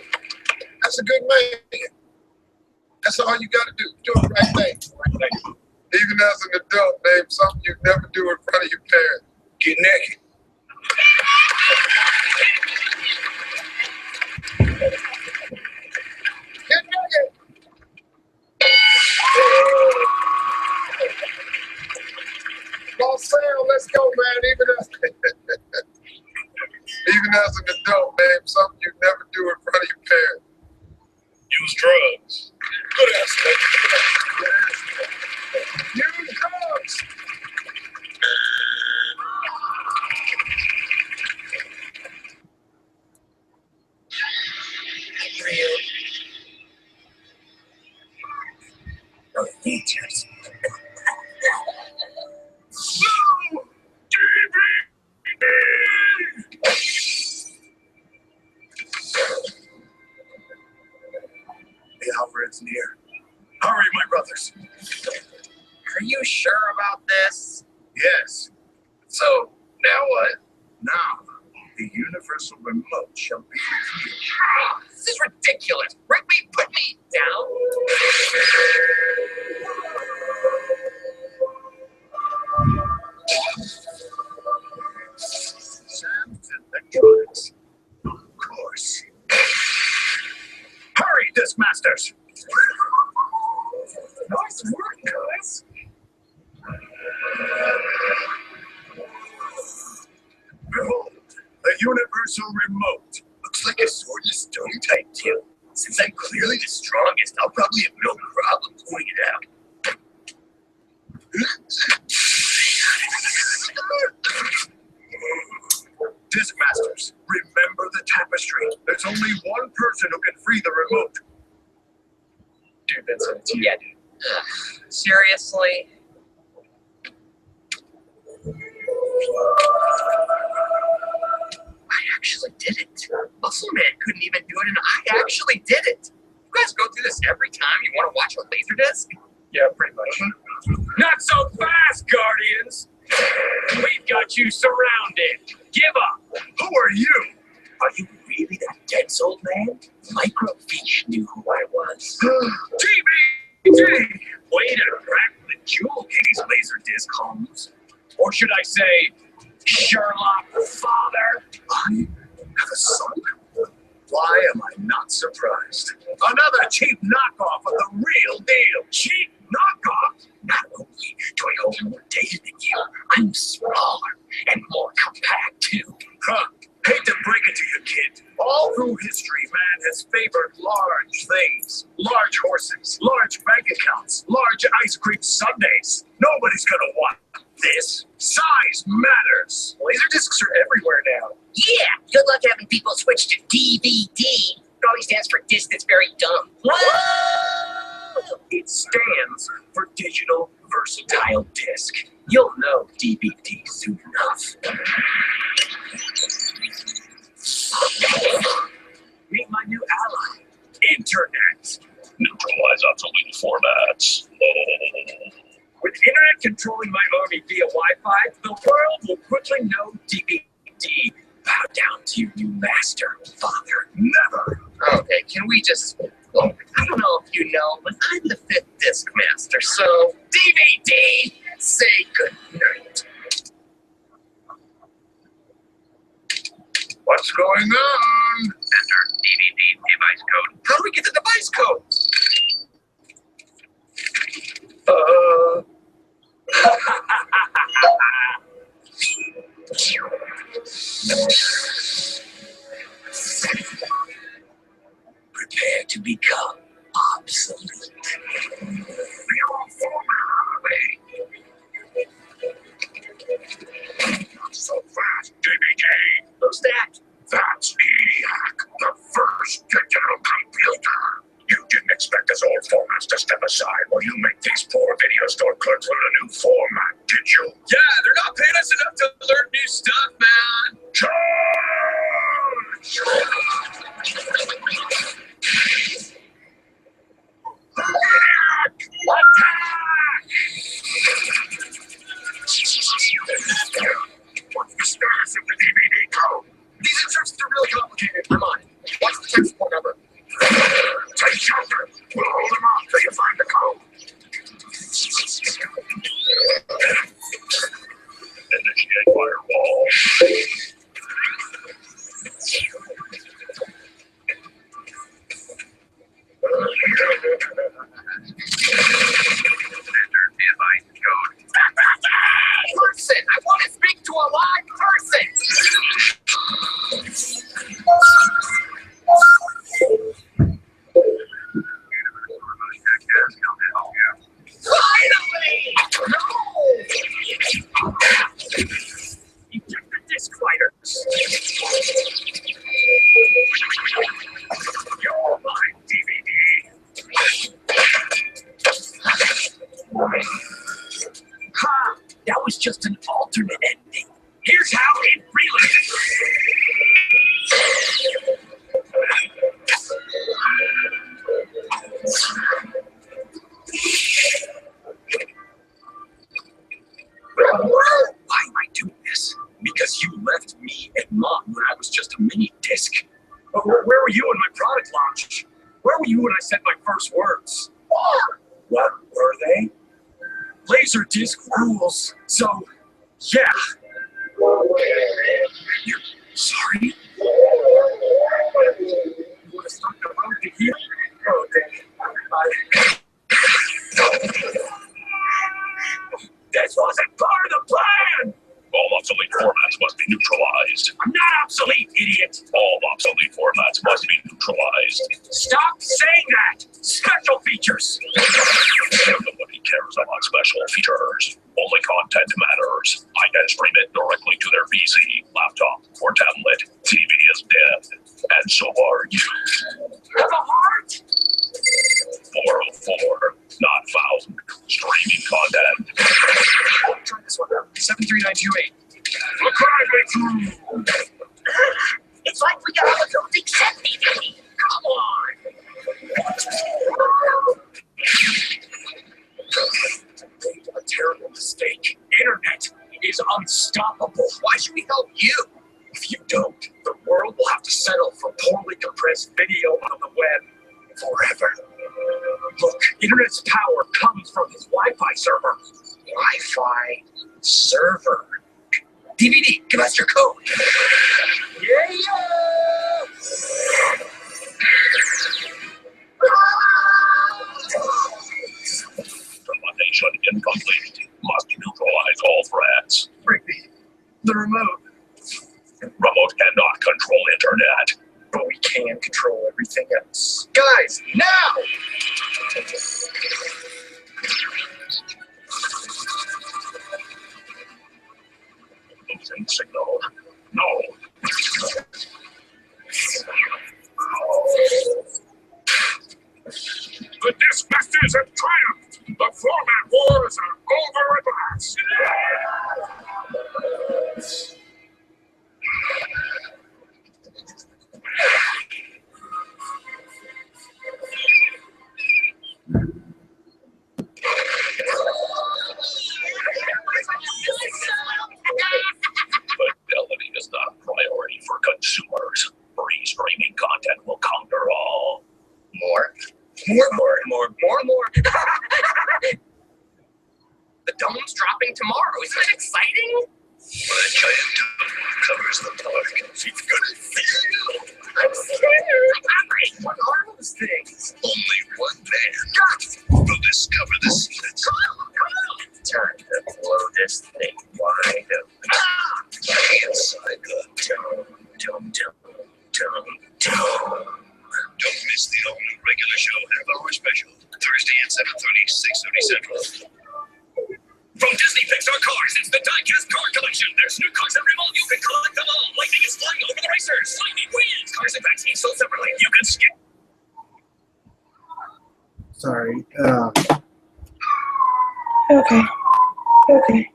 [SPEAKER 4] That's a good man. That's all you got to do. Do the right thing. Even as an adult, babe, something you never do in front of your parents. Get naked. Get naked. Marcel, let's go, man. Even as an adult, babe, something you never do in front of your parents. Use drugs. Good answer. Use drugs. Real. Features. No! The hour is near. Hurry, my brothers. Are you sure about this? Yes. So, now what? Now, the universal remote shall be revealed. This is ridiculous. Rigby, put me down. Sam, Nice work, guys. Behold, a universal remote. Looks like a swordless stone type too. Since I'm clearly the strongest, I'll probably have no problem pulling it out. Disc Masters, remember the tapestry. There's only one person who can free the remote. Dude, Vincent,
[SPEAKER 8] Yeah, dude. Seriously? I actually did it. Muscle Man couldn't even do it, and I actually did it. You guys go through this every time you want to watch a Laserdisc?
[SPEAKER 4] Yeah, pretty much. Not so fast, Guardians! We've got you surrounded. Give up. Who are you?
[SPEAKER 3] Are you really that dense, old man? Microfiche knew who I was.
[SPEAKER 4] TBD! Way to crack the jewel case, Laserdisc Holmes. Or should I say, Sherlock Father?
[SPEAKER 3] I have a son? Why am I not surprised?
[SPEAKER 4] Another cheap knockoff of the real deal. Cheap knockoff?
[SPEAKER 3] Not only do I hold more data than you, I'm smaller and more compact too.
[SPEAKER 4] Huh. Hate to break it to you, kid. All through history, man has favored large things. Large horses, large bank accounts, large ice cream sundaes. Nobody's gonna want this. Size matters. Laserdiscs are everywhere now.
[SPEAKER 8] Yeah, good luck having people switch to DVD. It always stands for disc that's very dumb. Whoa!
[SPEAKER 3] It stands for Digital Versatile Disc. You'll know DVD soon enough. Meet my new ally, Internet.
[SPEAKER 4] Neutralize obsolete formats.
[SPEAKER 3] With internet controlling my army via Wi-Fi, the world will quickly know DVD. Bow down to your new master, Father.
[SPEAKER 4] Never.
[SPEAKER 8] Okay, can we just... Look, I don't know if you know, but I'm the 5th disc master, so DVD, say goodnight.
[SPEAKER 4] What's going on?
[SPEAKER 8] Enter DVD device code.
[SPEAKER 3] How do we get the device code? Prepare to become obsolete.
[SPEAKER 4] Not so fast, DVD.
[SPEAKER 3] Who's that?
[SPEAKER 4] That's ENIAC, the first digital computer. You didn't expect us old formats to step aside while you make these poor video store clerks learn a new format, did you?
[SPEAKER 3] Yeah, they're not paying us enough to learn new stuff, man.
[SPEAKER 4] Charge! ENIAC, attack! What's the status of the DVD code?
[SPEAKER 3] These instructions are really complicated. Remind. What's the text support number?
[SPEAKER 4] Take shelter. We'll hold them off till you find the code. Initiate firewall.
[SPEAKER 8] Enter device code. Person! I want to speak to a live person! Finally! No!
[SPEAKER 3] Eject the disc fighters.
[SPEAKER 4] You're mine, DVD.
[SPEAKER 3] Ha! That was just an alternate ending. Here's how it really is. Why am I doing this? Because you left me and Mom when I was just a mini disc. But where were you in my product launch? Where were you when I said my first words? What were they? Laserdisc rules. So, yeah. You're sorry? You want to start the road to here? Oh, dang.
[SPEAKER 4] be neutralized.
[SPEAKER 8] I'm not obsolete, idiot.
[SPEAKER 4] All obsolete formats must be neutralized.
[SPEAKER 8] Stop saying that. Special features.
[SPEAKER 4] Nobody cares about special features. Only content matters. I can stream it directly to their PC, laptop, or tablet. TV is dead, and so are you.
[SPEAKER 8] Have a heart?
[SPEAKER 4] 404, not found. Streaming content.
[SPEAKER 8] Try this one out. 73928.
[SPEAKER 4] Look lively through.
[SPEAKER 8] It's like we got a filthy set DVD. Come on. A terrible mistake. Internet is unstoppable. Why should we help you? If you don't, the world will have to settle for poorly compressed video on the web forever. Look, Internet's power comes from his Wi-Fi server. Wi-Fi server. DVD, give us your code. Yeah!
[SPEAKER 4] Termination incomplete. Must neutralize all threats.
[SPEAKER 8] Rigby, the remote.
[SPEAKER 4] Remote cannot control internet.
[SPEAKER 8] But we can control everything else. Guys, now!
[SPEAKER 4] Losing signal. No. The Discmasters have triumphed. The format wars are over at last. Fidelity is not a priority for consumers. Free streaming content will conquer all.
[SPEAKER 8] More. The dome's dropping tomorrow. Isn't that exciting?
[SPEAKER 4] When a giant dome covers the park, it's gonna feel.
[SPEAKER 8] I'm scared. I'm hungry. What are those things?
[SPEAKER 4] Only one man
[SPEAKER 8] Guys,
[SPEAKER 4] will discover the secrets.
[SPEAKER 8] time to blow this thing wide open.
[SPEAKER 4] Inside the
[SPEAKER 8] Dome.
[SPEAKER 4] Don't miss the all-new regular show half-hour special. Thursday at 7:30, 6:30 Central.
[SPEAKER 8] From Disney Pixar Cars, it's the Diecast Car Collection. There's new cars every month. You can collect them all. Lightning is flying over the racers. Lightning wins. Cars and vaccines sold separately. You can skip.
[SPEAKER 2] Sorry.
[SPEAKER 1] Okay. Okay.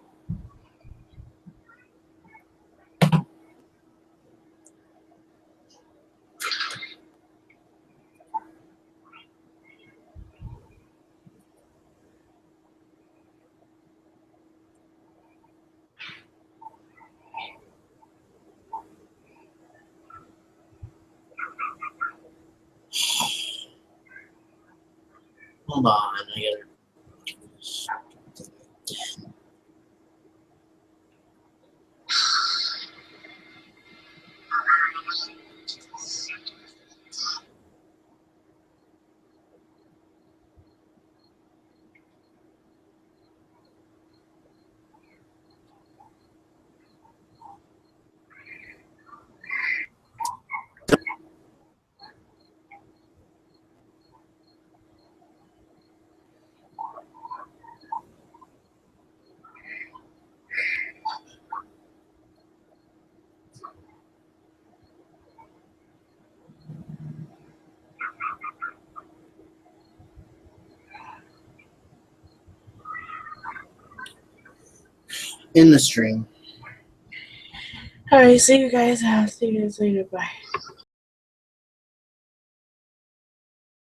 [SPEAKER 2] Hold on, I gotta. In the stream.
[SPEAKER 1] Alright, see you guys. See you guys later. Bye.